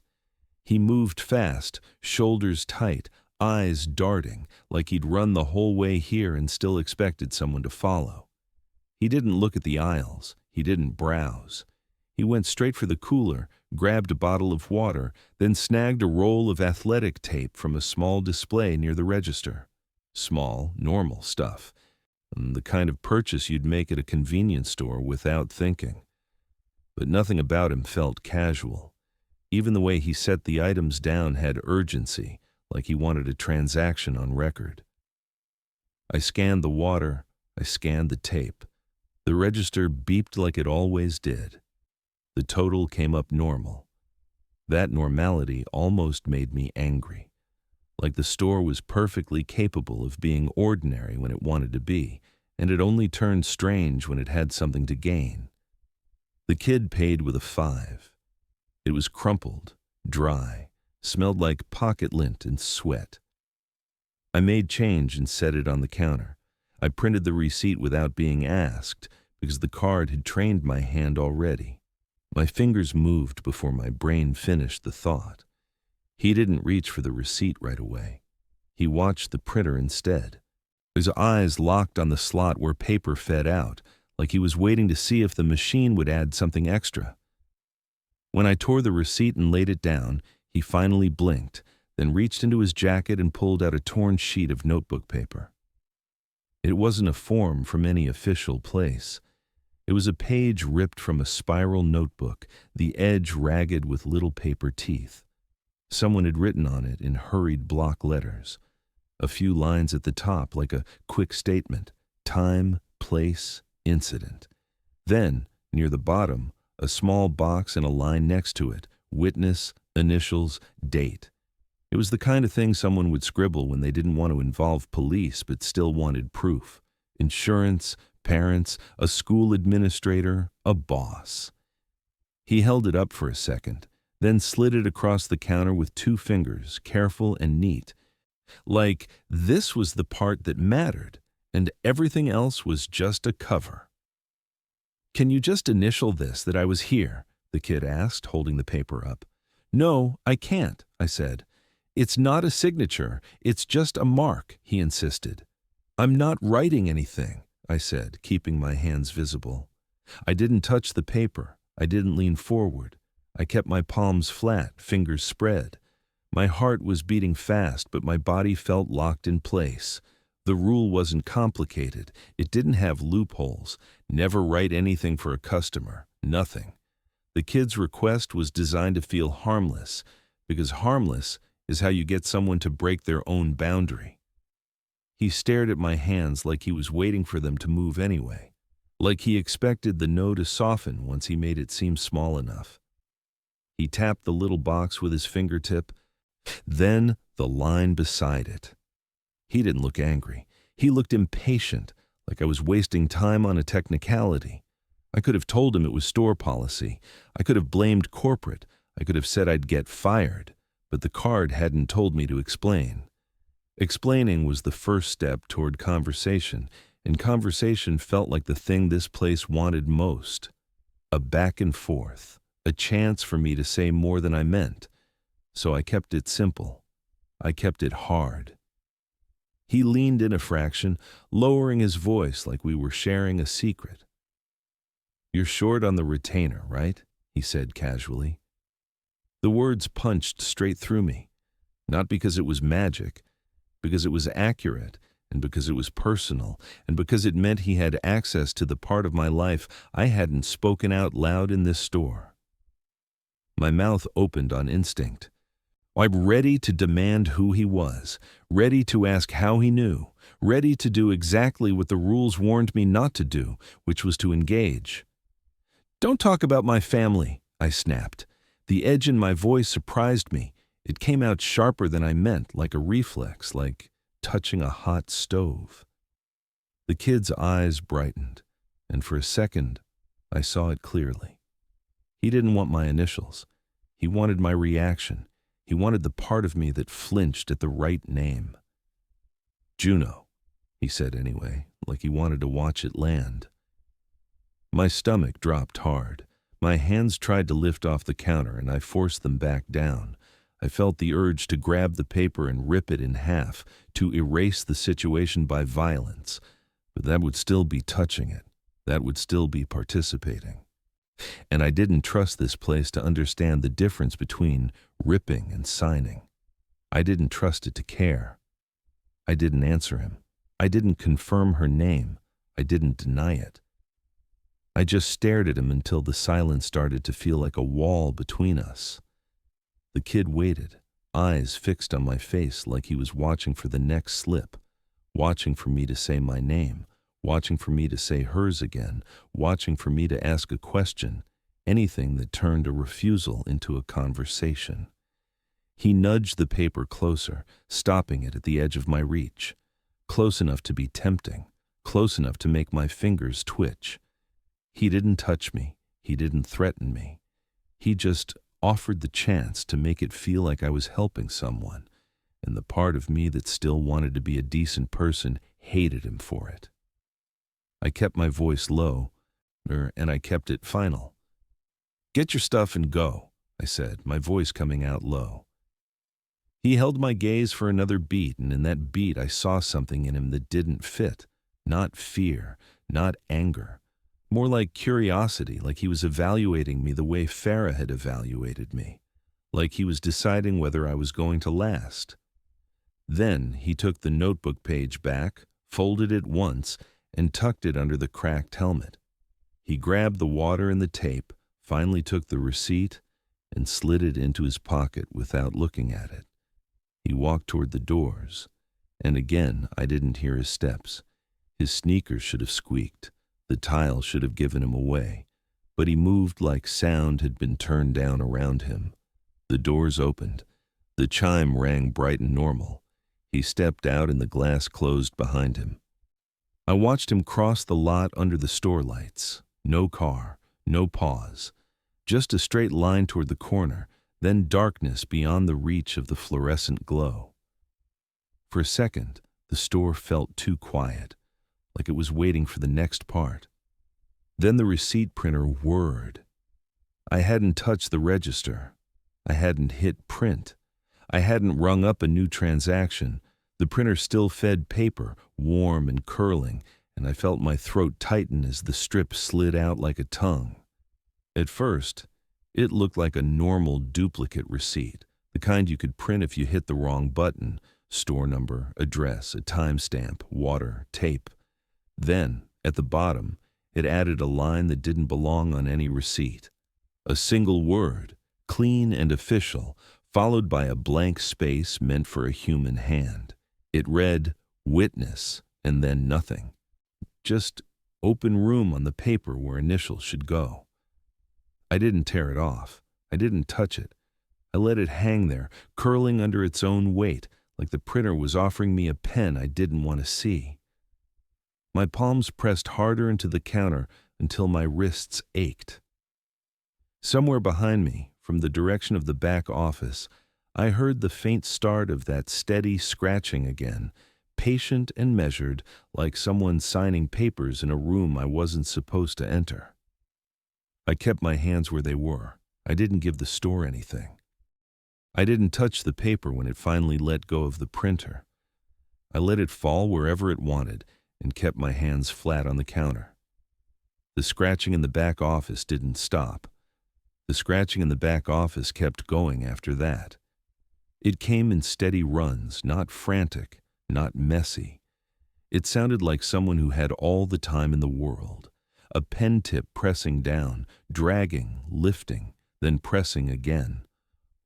He moved fast, shoulders tight, eyes darting, like he'd run the whole way here and still expected someone to follow. He didn't look at the aisles. He didn't browse. He went straight for the cooler, grabbed a bottle of water, then snagged a roll of athletic tape from a small display near the register. Small, normal stuff. The kind of purchase you'd make at a convenience store without thinking. But nothing about him felt casual. Even the way he set the items down had urgency, like he wanted a transaction on record. I scanned the water. I scanned the tape. The register beeped like it always did. The total came up normal. That normality almost made me angry, like the store was perfectly capable of being ordinary when it wanted to be, and it only turned strange when it had something to gain. The kid paid with a 5. It was crumpled, dry, smelled like pocket lint and sweat. I made change and set it on the counter. I printed the receipt without being asked because the card had trained my hand already. My fingers moved before my brain finished the thought. He didn't reach for the receipt right away. He watched the printer instead. His eyes locked on the slot where paper fed out, like he was waiting to see if the machine would add something extra. When I tore the receipt and laid it down, he finally blinked, then reached into his jacket and pulled out a torn sheet of notebook paper. It wasn't a form from any official place. It was a page ripped from a spiral notebook, the edge ragged with little paper teeth. Someone had written on it in hurried block letters. A few lines at the top like a quick statement: time, place, incident. Then, near the bottom, a small box and a line next to it: witness, initials, date. It was the kind of thing someone would scribble when they didn't want to involve police but still wanted proof. Insurance, parents, a school administrator, a boss. He held it up for a second, then slid it across the counter with 2 fingers, careful and neat. Like this was the part that mattered, and everything else was just a cover. "Can you just initial this that I was here?" the kid asked, holding the paper up. "No, I can't," I said. "It's not a signature, it's just a mark," he insisted. "I'm not writing anything," I said, keeping my hands visible. I didn't touch the paper. I didn't lean forward. I kept my palms flat, fingers spread. My heart was beating fast, but my body felt locked in place. The rule wasn't complicated. It didn't have loopholes. Never write anything for a customer. Nothing. The kid's request was designed to feel harmless, because harmless is how you get someone to break their own boundary. He stared at my hands like he was waiting for them to move anyway, like he expected the no to soften once he made it seem small enough. He tapped the little box with his fingertip, then the line beside it. He didn't look angry. He looked impatient, like I was wasting time on a technicality. I could have told him it was store policy. I could have blamed corporate. I could have said I'd get fired, but the card hadn't told me to explain. Explaining was the first step toward conversation, and conversation felt like the thing this place wanted most. A back and forth, a chance for me to say more than I meant. So I kept it simple. I kept it hard. He leaned in a fraction, lowering his voice like we were sharing a secret. "You're short on the retainer, right?" he said casually. The words punched straight through me, not because it was magic, because it was accurate, and because it was personal, and because it meant he had access to the part of my life I hadn't spoken out loud in this store. My mouth opened on instinct. I'm ready to demand who he was, ready to ask how he knew, ready to do exactly what the rules warned me not to do, which was to engage. "Don't talk about my family," I snapped. The edge in my voice surprised me. It came out sharper than I meant, like a reflex, like touching a hot stove. The kid's eyes brightened, and for a second, I saw it clearly. He didn't want my initials. He wanted my reaction. He wanted the part of me that flinched at the right name. "Juno," he said anyway, like he wanted to watch it land. My stomach dropped hard. My hands tried to lift off the counter, and I forced them back down. I felt the urge to grab the paper and rip it in half, to erase the situation by violence. But that would still be touching it. That would still be participating. And I didn't trust this place to understand the difference between ripping and signing. I didn't trust it to care. I didn't answer him. I didn't confirm her name. I didn't deny it. I just stared at him until the silence started to feel like a wall between us. The kid waited, eyes fixed on my face like he was watching for the next slip, watching for me to say my name, watching for me to say hers again, watching for me to ask a question, anything that turned a refusal into a conversation. He nudged the paper closer, stopping it at the edge of my reach, close enough to be tempting, close enough to make my fingers twitch. He didn't touch me. He didn't threaten me. He just offered the chance to make it feel like I was helping someone, and the part of me that still wanted to be a decent person hated him for it. I kept my voice low, and I kept it final. "Get your stuff and go," I said, my voice coming out low. He held my gaze for another beat, and in that beat I saw something in him that didn't fit. Not fear, not anger. More like curiosity, like he was evaluating me the way Farah had evaluated me. Like he was deciding whether I was going to last. Then he took the notebook page back, folded it once, and tucked it under the cracked helmet. He grabbed the water and the tape, finally took the receipt, and slid it into his pocket without looking at it. He walked toward the doors, and again I didn't hear his steps. His sneakers should have squeaked. The tile should have given him away, but he moved like sound had been turned down around him. The doors opened. The chime rang bright and normal. He stepped out and the glass closed behind him. I watched him cross the lot under the store lights. No car, no pause. Just a straight line toward the corner, then darkness beyond the reach of the fluorescent glow. For a second, the store felt too quiet, like it was waiting for the next part. Then the receipt printer whirred. I hadn't touched the register. I hadn't hit print. I hadn't rung up a new transaction. The printer still fed paper, warm and curling, and I felt my throat tighten as the strip slid out like a tongue. At first, it looked like a normal duplicate receipt, the kind you could print if you hit the wrong button: store number, address, a timestamp, water, tape. Then, at the bottom, it added a line that didn't belong on any receipt. A single word, clean and official, followed by a blank space meant for a human hand. It read, "Witness," and then nothing. Just open room on the paper where initials should go. I didn't tear it off. I didn't touch it. I let it hang there, curling under its own weight, like the printer was offering me a pen I didn't want to see. My palms pressed harder into the counter until my wrists ached. Somewhere behind me, from the direction of the back office, I heard the faint start of that steady scratching again, patient and measured, like someone signing papers in a room I wasn't supposed to enter. I kept my hands where they were. I didn't give the store anything. I didn't touch the paper when it finally let go of the printer. I let it fall wherever it wanted and kept my hands flat on the counter. The scratching in the back office didn't stop. The scratching in the back office kept going after that. It came in steady runs, not frantic, not messy. It sounded like someone who had all the time in the world. A pen tip pressing down, dragging, lifting, then pressing again.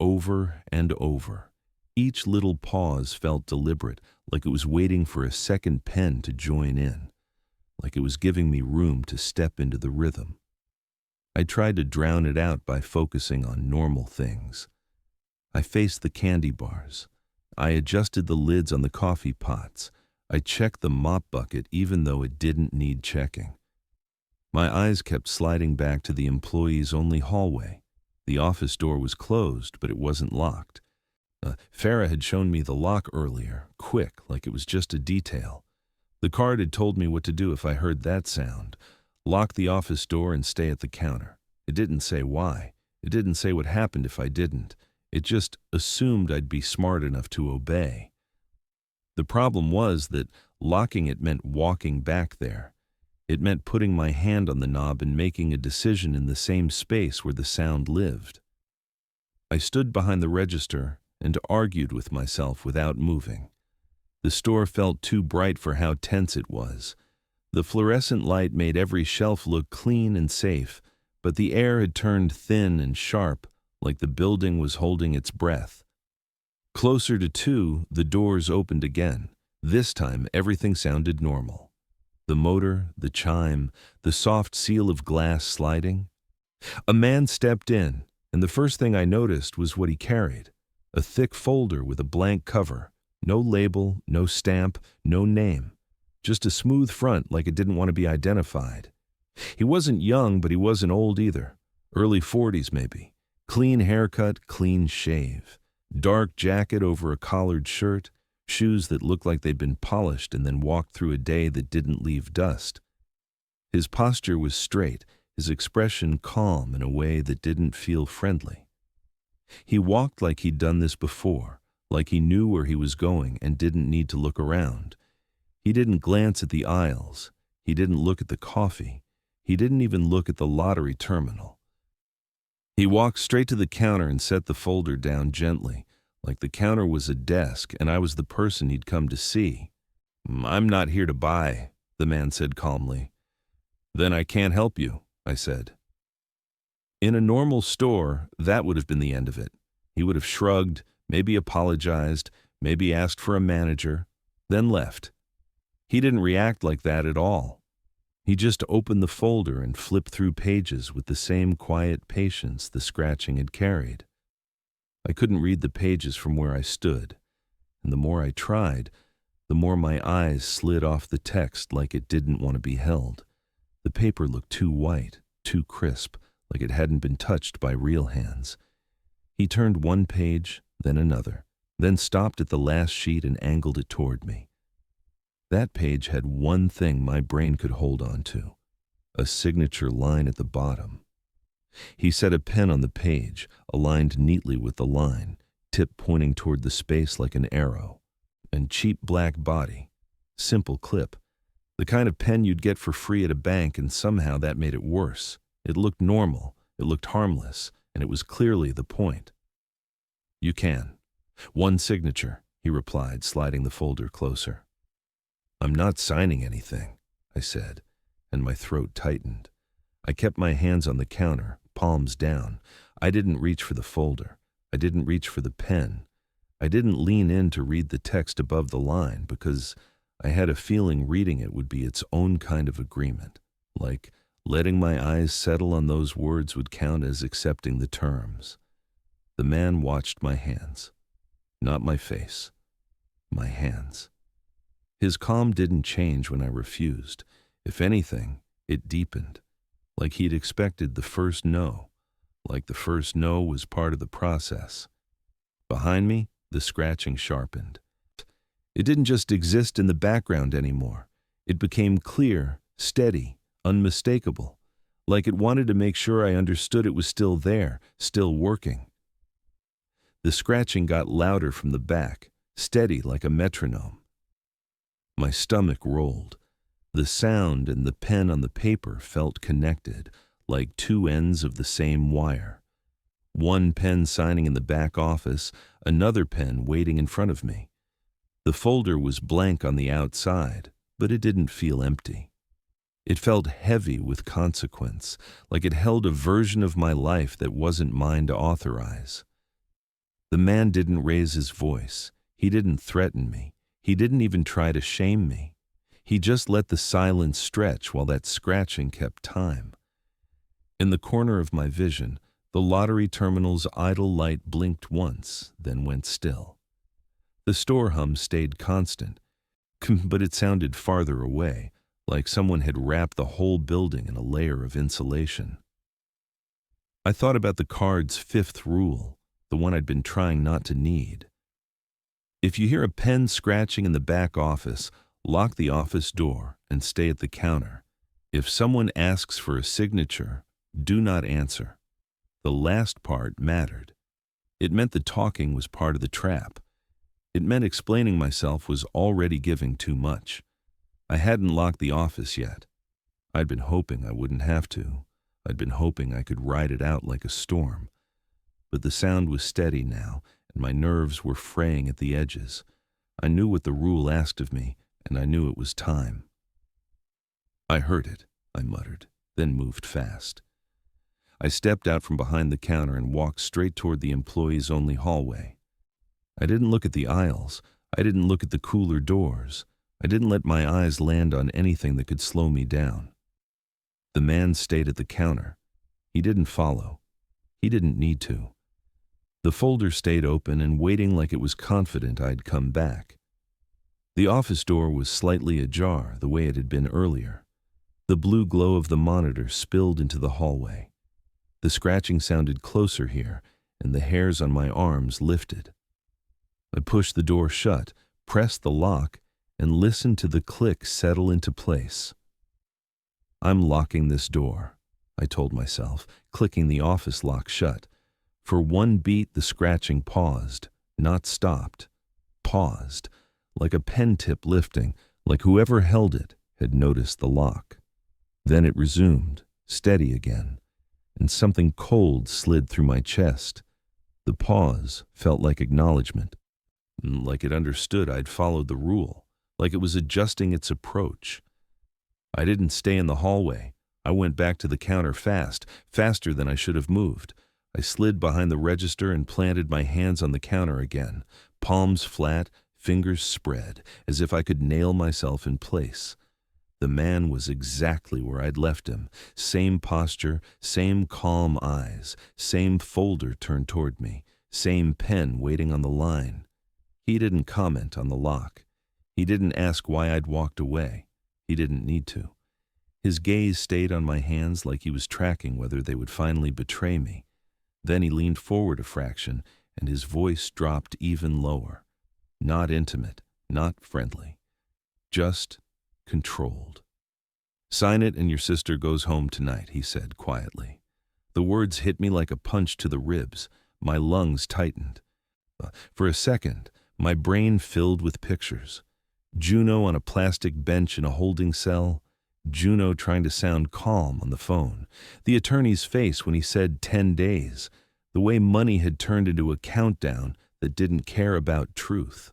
Over and over. Each little pause felt deliberate, like it was waiting for a second pen to join in, like it was giving me room to step into the rhythm. I tried to drown it out by focusing on normal things. I faced the candy bars. I adjusted the lids on the coffee pots. I checked the mop bucket even though it didn't need checking. My eyes kept sliding back to the employees-only hallway. The office door was closed, but it wasn't locked. Farah had shown me the lock earlier, quick, like it was just a detail. The card had told me what to do if I heard that sound. Lock the office door and stay at the counter. It didn't say why. It didn't say what happened if I didn't. It just assumed I'd be smart enough to obey. The problem was that locking it meant walking back there. It meant putting my hand on the knob and making a decision in the same space where the sound lived. I stood behind the register and argued with myself without moving. The store felt too bright for how tense it was. The fluorescent light made every shelf look clean and safe, but the air had turned thin and sharp, like the building was holding its breath. Closer to 2, the doors opened again. This time, everything sounded normal. The motor, the chime, the soft seal of glass sliding. A man stepped in, and the first thing I noticed was what he carried. A thick folder with a blank cover. No label, no stamp, no name. Just a smooth front like it didn't want to be identified. He wasn't young, but he wasn't old either. Early 40s maybe. Clean haircut, clean shave. Dark jacket over a collared shirt. Shoes that looked like they'd been polished and then walked through a day that didn't leave dust. His posture was straight, his expression calm in a way that didn't feel friendly. He walked like he'd done this before, like he knew where he was going and didn't need to look around. He didn't glance at the aisles. He didn't look at the coffee. He didn't even look at the lottery terminal. He walked straight to the counter and set the folder down gently, like the counter was a desk and I was the person he'd come to see. "I'm not here to buy," the man said calmly. "Then I can't help you," I said. In a normal store, that would have been the end of it. He would have shrugged, maybe apologized, maybe asked for a manager, then left. He didn't react like that at all. He just opened the folder and flipped through pages with the same quiet patience the scratching had carried. I couldn't read the pages from where I stood, and the more I tried, the more my eyes slid off the text like it didn't want to be held. The paper looked too white, too crisp, like it hadn't been touched by real hands. He turned one page, then another, then stopped at the last sheet and angled it toward me. That page had one thing my brain could hold on to, a signature line at the bottom. He set a pen on the page, aligned neatly with the line, tip pointing toward the space like an arrow, and cheap black body, simple clip, the kind of pen you'd get for free at a bank, and somehow that made it worse. It looked normal, it looked harmless, and it was clearly the point. "You can. One signature," he replied, sliding the folder closer. "I'm not signing anything," I said, and my throat tightened. I kept my hands on the counter, palms down. I didn't reach for the folder. I didn't reach for the pen. I didn't lean in to read the text above the line because I had a feeling reading it would be its own kind of agreement, like letting my eyes settle on those words would count as accepting the terms. The man watched my hands. Not my face. My hands. His calm didn't change when I refused. If anything, it deepened. Like he'd expected the first no. Like the first no was part of the process. Behind me, the scratching sharpened. It didn't just exist in the background anymore. It became clear, steady, unmistakable. Like it wanted to make sure I understood it was still there, still working. The scratching got louder from the back, steady like a metronome. My stomach rolled. The sound and the pen on the paper felt connected, like two ends of the same wire. One pen signing in the back office, another pen waiting in front of me. The folder was blank on the outside, but it didn't feel empty. It felt heavy with consequence, like it held a version of my life that wasn't mine to authorize. The man didn't raise his voice. He didn't threaten me. He didn't even try to shame me. He just let the silence stretch while that scratching kept time. In the corner of my vision, the lottery terminal's idle light blinked once, then went still. The store hum stayed constant, but it sounded farther away, like someone had wrapped the whole building in a layer of insulation. I thought about the card's fifth rule, the one I'd been trying not to need. If you hear a pen scratching in the back office, lock the office door and stay at the counter. If someone asks for a signature, do not answer. The last part mattered. It meant the talking was part of the trap. It meant explaining myself was already giving too much. I hadn't locked the office yet. I'd been hoping I wouldn't have to. I'd been hoping I could ride it out like a storm. But the sound was steady now, and my nerves were fraying at the edges. I knew what the rule asked of me, and I knew it was time. "I heard it," I muttered, then moved fast. I stepped out from behind the counter and walked straight toward the employees-only hallway. I didn't look at the aisles. I didn't look at the cooler doors. I didn't let my eyes land on anything that could slow me down. The man stayed at the counter. He didn't follow. He didn't need to. The folder stayed open and waiting like it was confident I'd come back. The office door was slightly ajar, the way it had been earlier. The blue glow of the monitor spilled into the hallway. The scratching sounded closer here, and the hairs on my arms lifted. I pushed the door shut, pressed the lock, and listened to the click settle into place. "I'm locking this door," I told myself, clicking the office lock shut. For one beat, the scratching paused, not stopped. Paused, like a pen tip lifting, like whoever held it had noticed the lock. Then it resumed, steady again, and something cold slid through my chest. The pause felt like acknowledgement, like it understood I'd followed the rule, like it was adjusting its approach. I didn't stay in the hallway. I went back to the counter fast, faster than I should have moved. I slid behind the register and planted my hands on the counter again, palms flat, fingers spread, as if I could nail myself in place. The man was exactly where I'd left him, same posture, same calm eyes, same folder turned toward me, same pen waiting on the line. He didn't comment on the lock. He didn't ask why I'd walked away. He didn't need to. His gaze stayed on my hands like he was tracking whether they would finally betray me. Then he leaned forward a fraction, and his voice dropped even lower. Not intimate, not friendly. Just controlled. "Sign it and your sister goes home tonight," he said quietly. The words hit me like a punch to the ribs. My lungs tightened. For a second, my brain filled with pictures. Juno on a plastic bench in a holding cell. Juno trying to sound calm on the phone. The attorney's face when he said 10 days. The way money had turned into a countdown that didn't care about truth.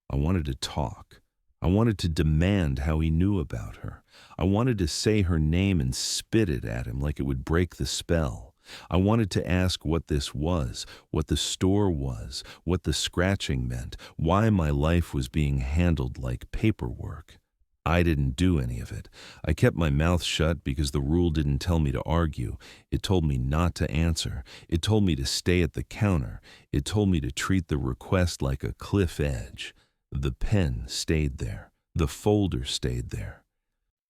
I wanted to talk. I wanted to demand how he knew about her. I wanted to say her name and spit it at him like it would break the spell. I wanted to ask what this was, what the store was, what the scratching meant, why my life was being handled like paperwork. I didn't do any of it. I kept my mouth shut because the rule didn't tell me to argue. It told me not to answer. It told me to stay at the counter. It told me to treat the request like a cliff edge. The pen stayed there. The folder stayed there.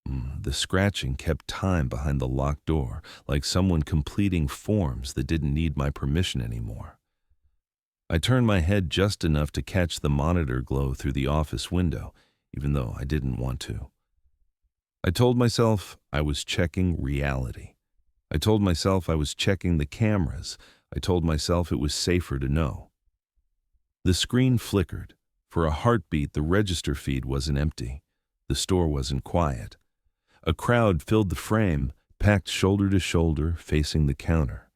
The scratching kept time behind the locked door, like someone completing forms that didn't need my permission anymore. I turned my head just enough to catch the monitor glow through the office window, even though I didn't want to. I told myself I was checking reality. I told myself I was checking the cameras. I told myself it was safer to know. The screen flickered. For a heartbeat, the register feed wasn't empty. The store wasn't quiet. A crowd filled the frame, packed shoulder to shoulder, facing the counter.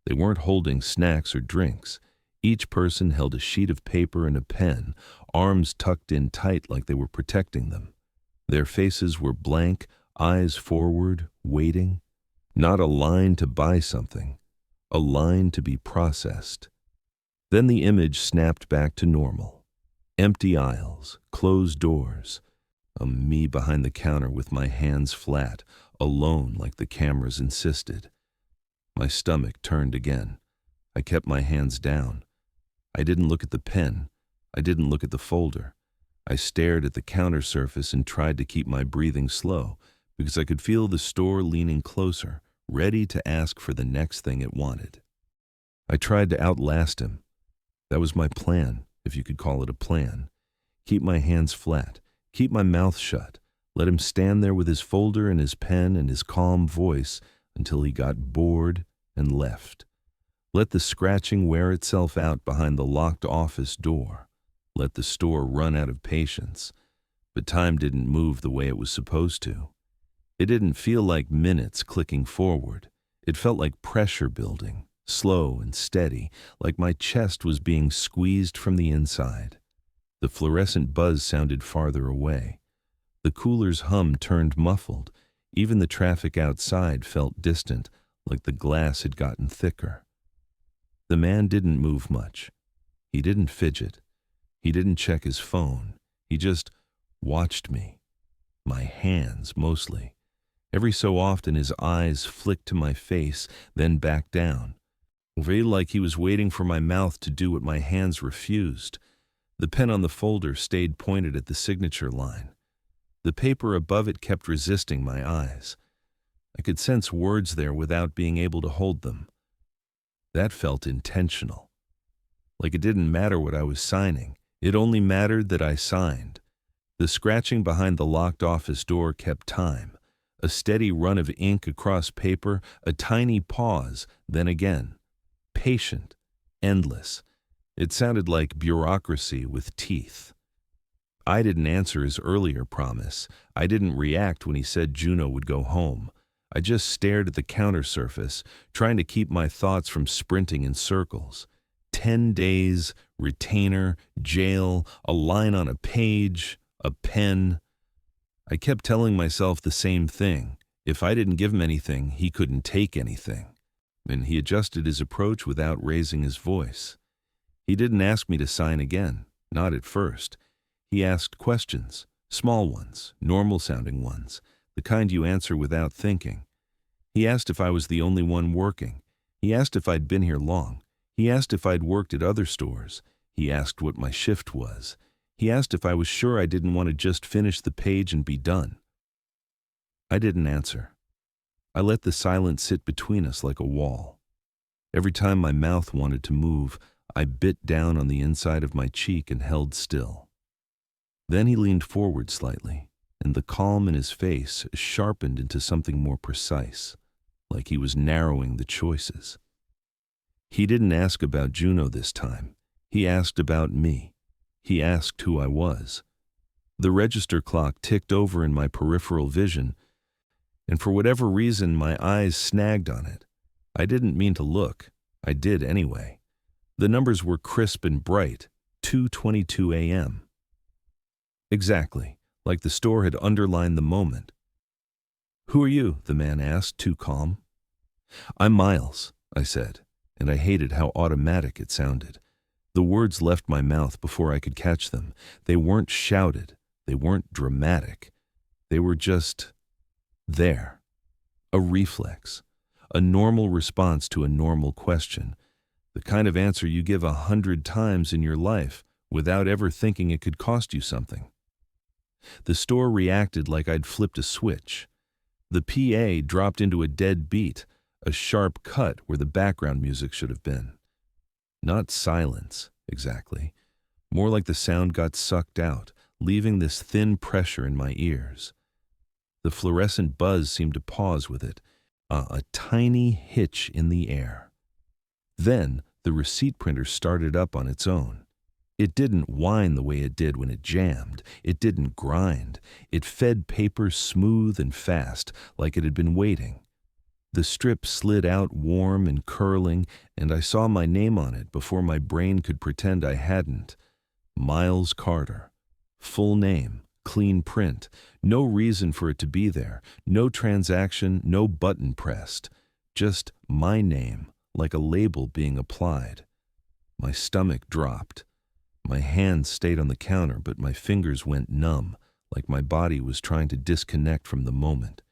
They weren't holding snacks or drinks. Each person held a sheet of paper and a pen, arms tucked in tight like they were protecting them. Their faces were blank, eyes forward, waiting. Not a line to buy something, a line to be processed. Then the image snapped back to normal. Empty aisles, closed doors. Me behind the counter with my hands flat, alone like the cameras insisted. My stomach turned again. I kept my hands down. I didn't look at the pen. I didn't look at the folder. I stared at the counter surface and tried to keep my breathing slow because I could feel the store leaning closer, ready to ask for the next thing it wanted. I tried to outlast him. That was my plan, if you could call it a plan. Keep my hands flat. Keep my mouth shut. Let him stand there with his folder and his pen and his calm voice until he got bored and left. Let the scratching wear itself out behind the locked office door. Let the store run out of patience. But time didn't move the way it was supposed to. It didn't feel like minutes clicking forward. It felt like pressure building, slow and steady, like my chest was being squeezed from the inside. The fluorescent buzz sounded farther away. The cooler's hum turned muffled. Even the traffic outside felt distant, like the glass had gotten thicker. The man didn't move much. He didn't fidget. He didn't check his phone. He just watched me. My hands, mostly. Every so often his eyes flicked to my face, then back down. Very like he was waiting for my mouth to do what my hands refused. The pen on the folder stayed pointed at the signature line. The paper above it kept resisting my eyes. I could sense words there without being able to hold them. That felt intentional. Like it didn't matter what I was signing. It only mattered that I signed. The scratching behind the locked office door kept time. A steady run of ink across paper, a tiny pause, then again. Patient, endless. It sounded like bureaucracy with teeth. I didn't answer his earlier promise. I didn't react when he said Juno would go home. I just stared at the counter surface, trying to keep my thoughts from sprinting in circles. 10 days, retainer, jail, a line on a page, a pen. I kept telling myself the same thing. If I didn't give him anything, he couldn't take anything. And he adjusted his approach without raising his voice. He didn't ask me to sign again, not at first. He asked questions, small ones, normal-sounding ones, the kind you answer without thinking. He asked if I was the only one working. He asked if I'd been here long. He asked if I'd worked at other stores. He asked what my shift was. He asked if I was sure I didn't want to just finish the page and be done. I didn't answer. I let the silence sit between us like a wall. Every time my mouth wanted to move, I bit down on the inside of my cheek and held still. Then he leaned forward slightly, and the calm in his face sharpened into something more precise, like he was narrowing the choices. He didn't ask about Juno this time. He asked about me. He asked who I was. The register clock ticked over in my peripheral vision, and for whatever reason my eyes snagged on it. I didn't mean to look. I did anyway. The numbers were crisp and bright, 2:22 a.m. Exactly, like the store had underlined the moment. "Who are you?" the man asked, too calm. "I'm Miles," I said, and I hated how automatic it sounded. The words left my mouth before I could catch them. They weren't shouted. They weren't dramatic. They were just there. A reflex. A normal response to a normal question. The kind of answer you give 100 times in your life without ever thinking it could cost you something. The store reacted like I'd flipped a switch. The PA dropped into a dead beat, a sharp cut where the background music should have been. Not silence, exactly. More like the sound got sucked out, leaving this thin pressure in my ears. The fluorescent buzz seemed to pause with it, a tiny hitch in the air. Then the receipt printer started up on its own. It didn't whine the way it did when it jammed. It didn't grind. It fed paper smooth and fast, like it had been waiting. The strip slid out warm and curling, and I saw my name on it before my brain could pretend I hadn't. Miles Carter. Full name, clean print. No reason for it to be there. No transaction, no button pressed. Just my name, like a label being applied. My stomach dropped. My hands stayed on the counter, but my fingers went numb, like my body was trying to disconnect from the moment.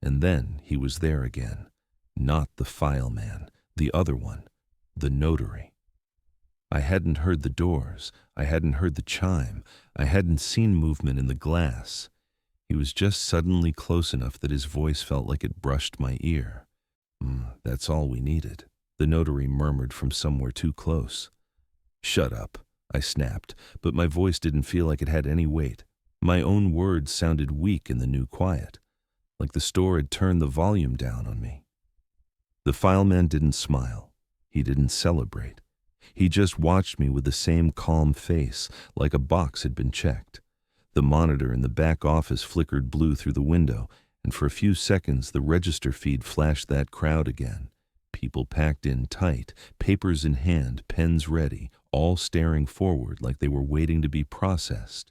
And then he was there again. Not the file man, the other one, the notary. I hadn't heard the doors. I hadn't heard the chime. I hadn't seen movement in the glass. He was just suddenly close enough that his voice felt like it brushed my ear. That's all we needed, the notary murmured from somewhere too close. "Shut up," I snapped, but my voice didn't feel like it had any weight. My own words sounded weak in the new quiet, like the store had turned the volume down on me. The fileman didn't smile. He didn't celebrate. He just watched me with the same calm face, like a box had been checked. The monitor in the back office flickered blue through the window, and for a few seconds the register feed flashed that crowd again. People packed in tight, papers in hand, pens ready, all staring forward like they were waiting to be processed.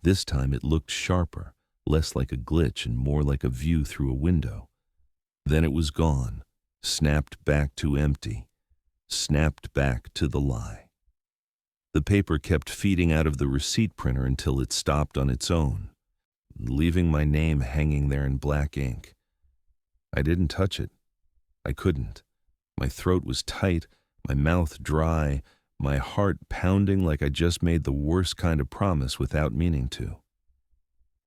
This time it looked sharper, less like a glitch and more like a view through a window. Then it was gone, snapped back to empty, snapped back to the lie. The paper kept feeding out of the receipt printer until it stopped on its own, leaving my name hanging there in black ink. I didn't touch it. I couldn't. My throat was tight, my mouth dry, my heart pounding like I just made the worst kind of promise without meaning to.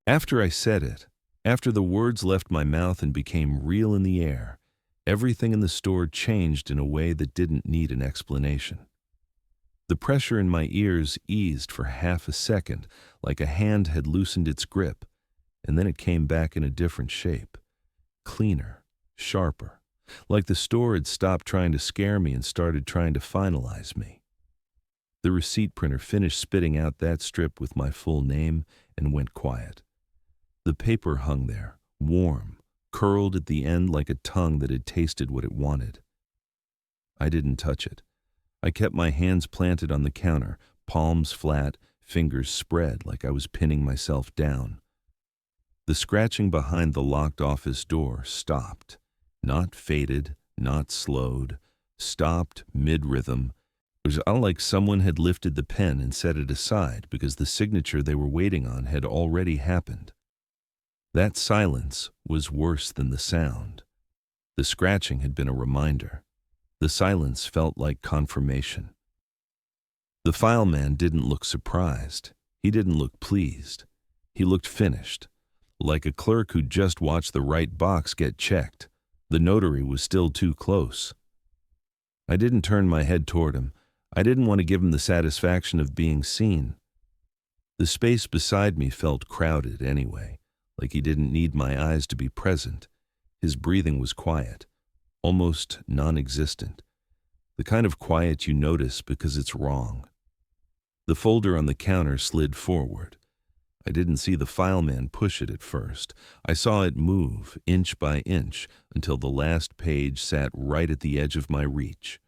After I said it, after the words left my mouth and became real in the air, everything in the store changed in a way that didn't need an explanation. The pressure in my ears eased for half a second, like a hand had loosened its grip, and then it came back in a different shape. Cleaner, sharper, like the store had stopped trying to scare me and started trying to finalize me. The receipt printer finished spitting out that strip with my full name and went quiet. The paper hung there, warm, curled at the end like a tongue that had tasted what it wanted. I didn't touch it. I kept my hands planted on the counter, palms flat, fingers spread like I was pinning myself down. The scratching behind the locked office door stopped. Not faded, not slowed, stopped mid-rhythm. It was like someone had lifted the pen and set it aside because the signature they were waiting on had already happened. That silence was worse than the sound. The scratching had been a reminder. The silence felt like confirmation. The fileman didn't look surprised. He didn't look pleased. He looked finished, like a clerk who just watched the right box get checked. The notary was still too close. I didn't turn my head toward him. I didn't want to give him the satisfaction of being seen. The space beside me felt crowded anyway, like he didn't need my eyes to be present. His breathing was quiet, almost non-existent, the kind of quiet you notice because it's wrong. The folder on the counter slid forward. I didn't see the fileman push it at first. I saw it move, inch by inch, until the last page sat right at the edge of my reach.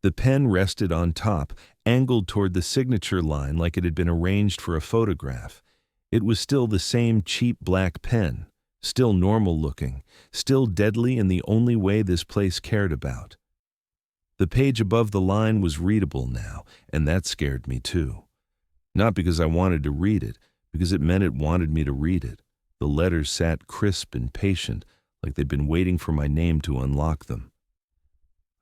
The pen rested on top, angled toward the signature line like it had been arranged for a photograph. It was still the same cheap black pen, still normal-looking, still deadly in the only way this place cared about. The page above the line was readable now, and that scared me too. Not because I wanted to read it, because it meant it wanted me to read it. The letters sat crisp and patient, like they'd been waiting for my name to unlock them.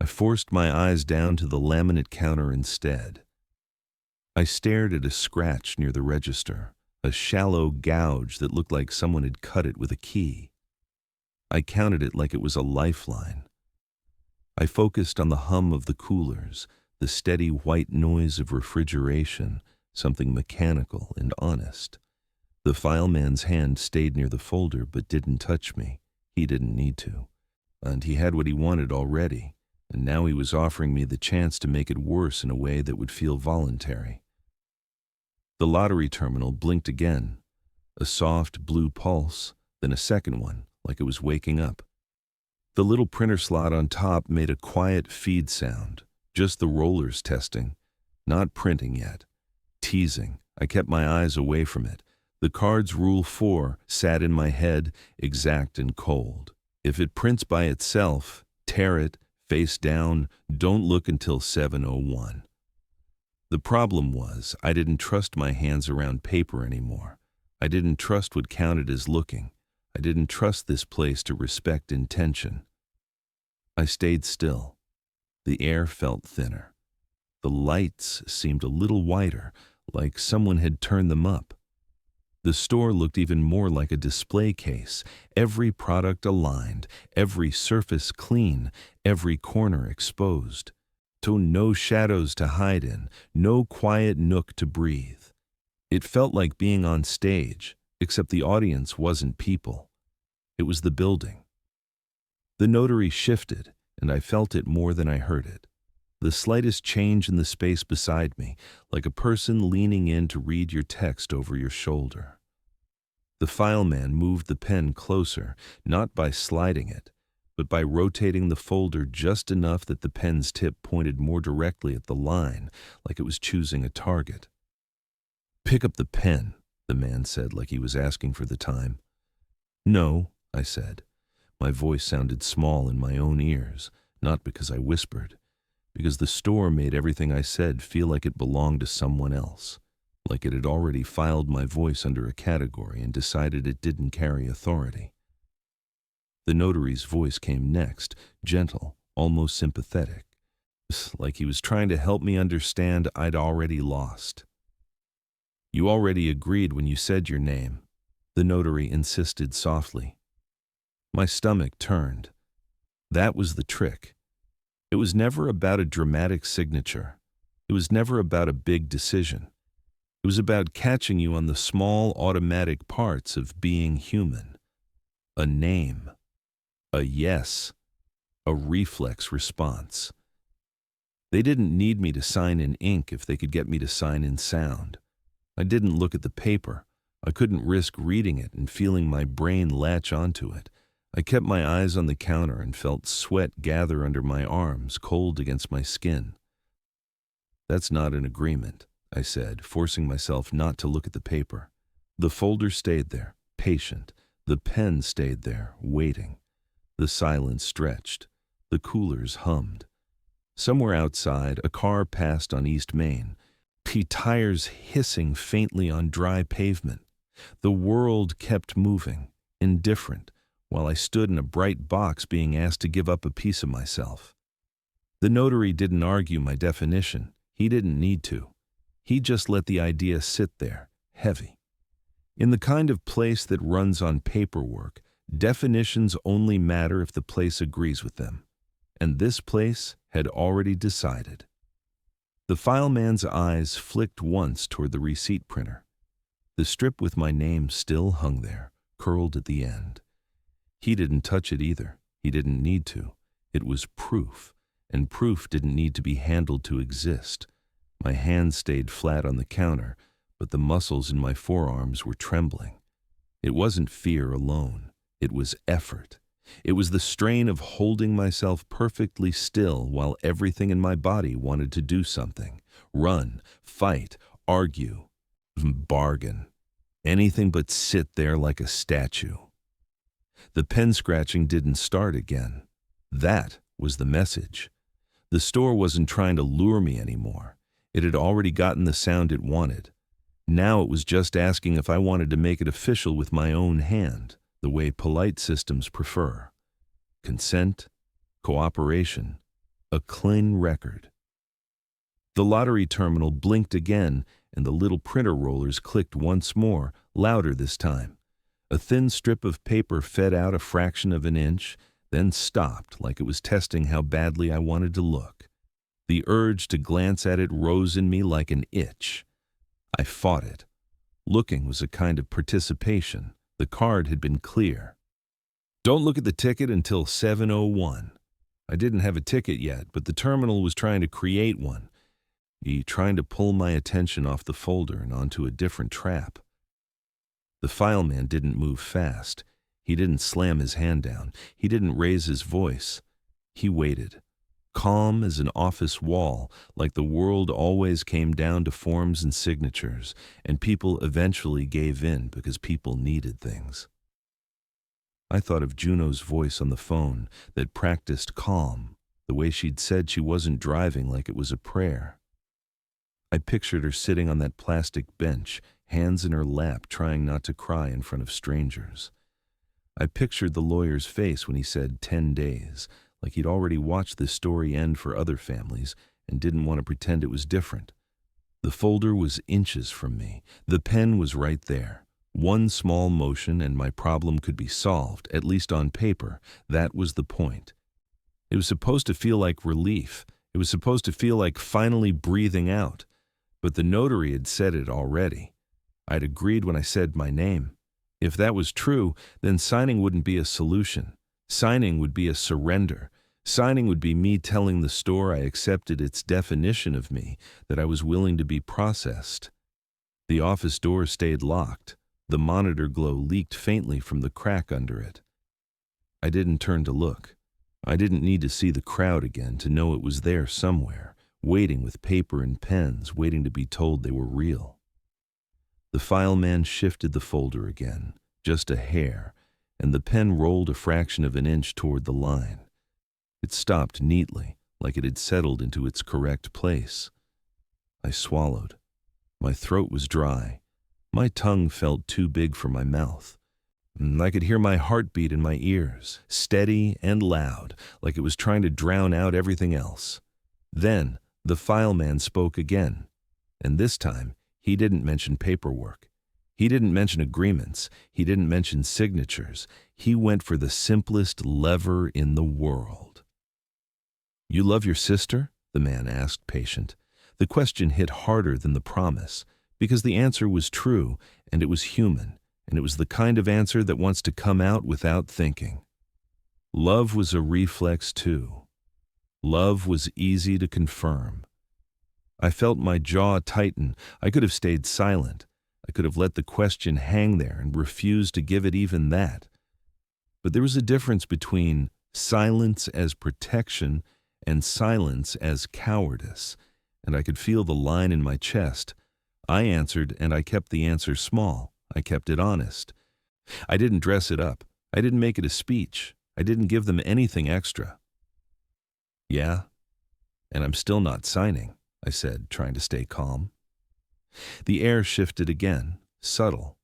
I forced my eyes down to the laminate counter instead. I stared at a scratch near the register, a shallow gouge that looked like someone had cut it with a key. I counted it like it was a lifeline. I focused on the hum of the coolers, the steady white noise of refrigeration, something mechanical and honest. The fileman's hand stayed near the folder but didn't touch me. He didn't need to. And he had what he wanted already, and now he was offering me the chance to make it worse in a way that would feel voluntary. The lottery terminal blinked again, a soft blue pulse, then a second one, like it was waking up. The little printer slot on top made a quiet feed sound, just the rollers testing, not printing yet. Teasing. I kept my eyes away from it. The card's Rule 4 sat in my head, exact and cold. If it prints by itself, tear it, face down, don't look until 7:01. The problem was, I didn't trust my hands around paper anymore. I didn't trust what counted as looking. I didn't trust this place to respect intention. I stayed still. The air felt thinner. The lights seemed a little whiter, like someone had turned them up. The store looked even more like a display case, every product aligned, every surface clean, every corner exposed. So no shadows to hide in, no quiet nook to breathe. It felt like being on stage, except the audience wasn't people. It was the building. The notary shifted, and I felt it more than I heard it. The slightest change in the space beside me, like a person leaning in to read your text over your shoulder. The fileman moved the pen closer, not by sliding it, but by rotating the folder just enough that the pen's tip pointed more directly at the line, like it was choosing a target. "Pick up the pen," the man said, like he was asking for the time. "No," I said. My voice sounded small in my own ears, not because I whispered, because the store made everything I said feel like it belonged to someone else, like it had already filed my voice under a category and decided it didn't carry authority. The notary's voice came next, gentle, almost sympathetic, like he was trying to help me understand I'd already lost. "You already agreed when you said your name," the notary insisted softly. My stomach turned. That was the trick. It was never about a dramatic signature. It was never about a big decision. It was about catching you on the small automatic parts of being human. A name. A yes. A reflex response. They didn't need me to sign in ink if they could get me to sign in sound. I didn't look at the paper. I couldn't risk reading it and feeling my brain latch onto it. I kept my eyes on the counter and felt sweat gather under my arms, cold against my skin. "That's not an agreement," I said, forcing myself not to look at the paper. The folder stayed there, patient. The pen stayed there, waiting. The silence stretched. The coolers hummed. Somewhere outside, a car passed on East Main, tires hissing faintly on dry pavement. The world kept moving, indifferent, while I stood in a bright box being asked to give up a piece of myself. The notary didn't argue my definition. He didn't need to. He just let the idea sit there, heavy. In the kind of place that runs on paperwork, definitions only matter if the place agrees with them. And this place had already decided. The fileman's eyes flicked once toward the receipt printer. The strip with my name still hung there, curled at the end. He didn't touch it either. He didn't need to. It was proof, and proof didn't need to be handled to exist. My hands stayed flat on the counter, but the muscles in my forearms were trembling. It wasn't fear alone. It was effort. It was the strain of holding myself perfectly still while everything in my body wanted to do something. Run, fight, argue, bargain. Anything but sit there like a statue. The pen scratching didn't start again. That was the message. The store wasn't trying to lure me anymore. It had already gotten the sound it wanted. Now it was just asking if I wanted to make it official with my own hand, the way polite systems prefer. Consent, cooperation, a clean record. The lottery terminal blinked again, and the little printer rollers clicked once more, louder this time. A thin strip of paper fed out a fraction of an inch, then stopped like it was testing how badly I wanted to look. The urge to glance at it rose in me like an itch. I fought it. Looking was a kind of participation. The card had been clear. Don't look at the ticket until 7:01. I didn't have a ticket yet, but the terminal was trying to create one. Trying to pull my attention off the folder and onto a different trap. The fileman didn't move fast. He didn't slam his hand down. He didn't raise his voice. He waited. Calm as an office wall, like the world always came down to forms and signatures, and people eventually gave in because people needed things. I thought of Juno's voice on the phone that practiced calm, the way she'd said she wasn't driving like it was a prayer. I pictured her sitting on that plastic bench, hands in her lap, trying not to cry in front of strangers. I pictured the lawyer's face when he said 10 days, like he'd already watched this story end for other families and didn't want to pretend it was different. The folder was inches from me. The pen was right there. One small motion and my problem could be solved, at least on paper. That was the point. It was supposed to feel like relief. It was supposed to feel like finally breathing out. But the notary had said it already. I'd agreed when I said my name. If that was true, then signing wouldn't be a solution. Signing would be a surrender. Signing would be me telling the store I accepted its definition of me, that I was willing to be processed. The office door stayed locked. The monitor glow leaked faintly from the crack under it. I didn't turn to look. I didn't need to see the crowd again to know it was there somewhere, waiting with paper and pens, waiting to be told they were real. The fileman shifted the folder again, just a hair, and the pen rolled a fraction of an inch toward the line. It stopped neatly, like it had settled into its correct place. I swallowed. My throat was dry. My tongue felt too big for my mouth. I could hear my heartbeat in my ears, steady and loud, like it was trying to drown out everything else. Then the fileman spoke again, and this time he didn't mention paperwork. He didn't mention agreements. He didn't mention signatures. He went for the simplest lever in the world. "You love your sister?" the man asked, patient. The question hit harder than the promise, because the answer was true, and it was human, and it was the kind of answer that wants to come out without thinking. Love was a reflex, too. Love was easy to confirm. I felt my jaw tighten. I could have stayed silent. I could have let the question hang there and refused to give it even that. But there was a difference between silence as protection and silence as cowardice, and I could feel the line in my chest. I answered, and I kept the answer small. I kept it honest. I didn't dress it up. I didn't make it a speech. I didn't give them anything extra. "Yeah, and I'm still not signing," I said, trying to stay calm. The air shifted again, subtle.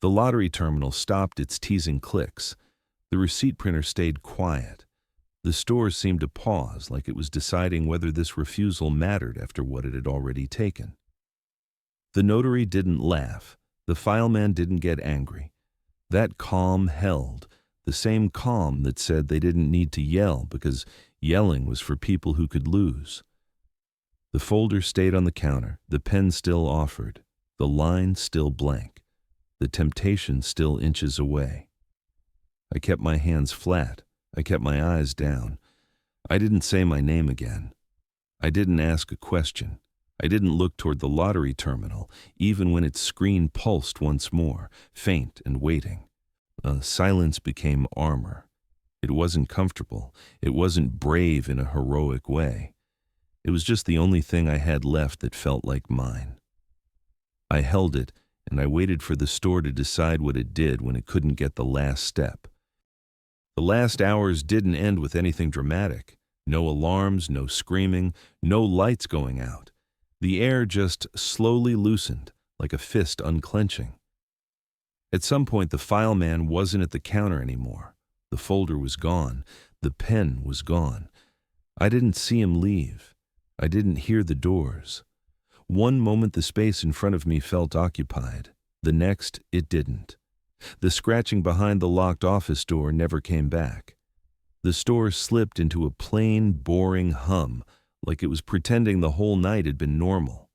The lottery terminal stopped its teasing clicks. The receipt printer stayed quiet. The store seemed to pause, like it was deciding whether this refusal mattered after what it had already taken. The notary didn't laugh. The fileman didn't get angry. That calm held, the same calm that said they didn't need to yell because yelling was for people who could lose. The folder stayed on the counter, the pen still offered, the line still blank, the temptation still inches away. I kept my hands flat. I kept my eyes down. I didn't say my name again. I didn't ask a question. I didn't look toward the lottery terminal, even when its screen pulsed once more, faint and waiting. Silence became armor. It wasn't comfortable. It wasn't brave in a heroic way. It was just the only thing I had left that felt like mine. I held it, and I waited for the store to decide what it did when it couldn't get the last step. The last hours didn't end with anything dramatic. No alarms, no screaming, no lights going out. The air just slowly loosened, like a fist unclenching. At some point, the fileman wasn't at the counter anymore. The folder was gone. The pen was gone. I didn't see him leave. I didn't hear the doors. One moment, the space in front of me felt occupied. The next, it didn't. The scratching behind the locked office door never came back. The store slipped into a plain, boring hum, like it was pretending the whole night had been normal.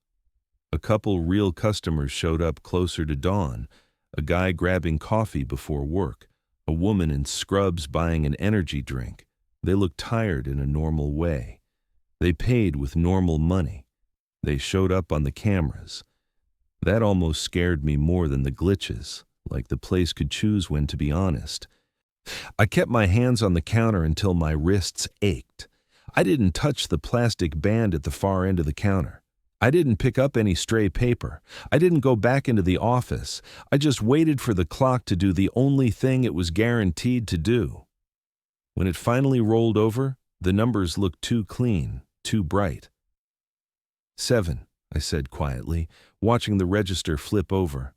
A couple real customers showed up closer to dawn, a guy grabbing coffee before work, a woman in scrubs buying an energy drink. They looked tired in a normal way. They paid with normal money. They showed up on the cameras. That almost scared me more than the glitches, like the place could choose when to be honest. I kept my hands on the counter until my wrists ached. I didn't touch the plastic band at the far end of the counter. I didn't pick up any stray paper. I didn't go back into the office. I just waited for the clock to do the only thing it was guaranteed to do. When it finally rolled over, the numbers looked too clean, too bright. 7, I said quietly, watching the register flip over.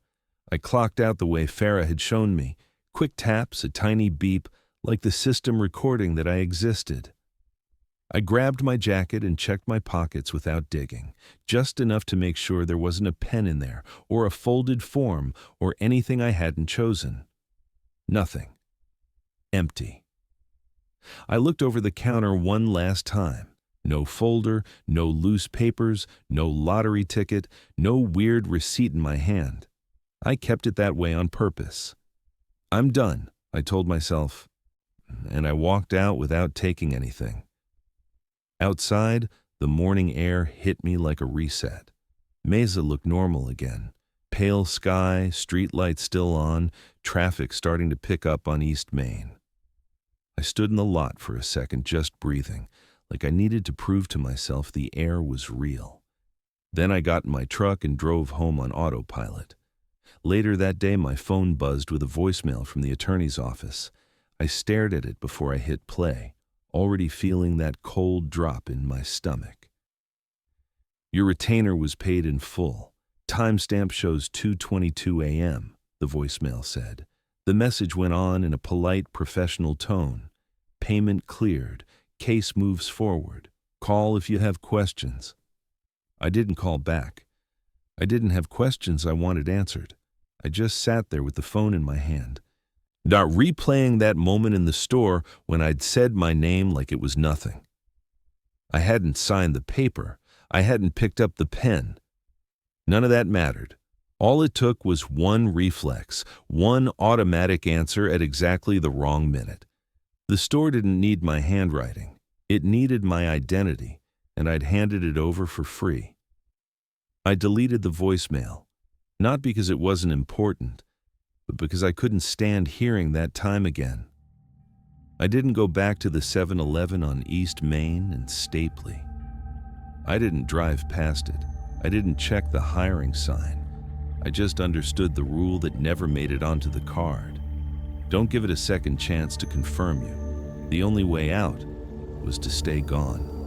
I clocked out the way Farah had shown me. Quick taps, a tiny beep, like the system recording that I existed. I grabbed my jacket and checked my pockets without digging, just enough to make sure there wasn't a pen in there, or a folded form, or anything I hadn't chosen. Nothing. Empty. I looked over the counter one last time. No folder, no loose papers, no lottery ticket, no weird receipt in my hand. I kept it that way on purpose. I'm done, I told myself, and I walked out without taking anything. Outside, the morning air hit me like a reset. Mesa looked normal again. Pale sky, street lights still on, traffic starting to pick up on East Main. I stood in the lot for a second, just breathing, like I needed to prove to myself the air was real. Then I got in my truck and drove home on autopilot. Later that day, my phone buzzed with a voicemail from the attorney's office. I stared at it before I hit play, already feeling that cold drop in my stomach. Your retainer was paid in full. Timestamp shows 2:22 a.m., the voicemail said. The message went on in a polite, professional tone. Payment cleared. Case moves forward. Call if you have questions. I didn't call back. I didn't have questions I wanted answered. I just sat there with the phone in my hand, not replaying that moment in the store when I'd said my name like it was nothing. I hadn't signed the paper. I hadn't picked up the pen. None of that mattered. All it took was one reflex, one automatic answer at exactly the wrong minute. The store didn't need my handwriting. It needed my identity, and I'd handed it over for free. I deleted the voicemail, not because it wasn't important, but because I couldn't stand hearing that time again. I didn't go back to the 7-Eleven on East Main and Stapley. I didn't drive past it. I didn't check the hiring sign. I just understood the rule that never made it onto the card. Don't give it a second chance to confirm you. The only way out was to stay gone.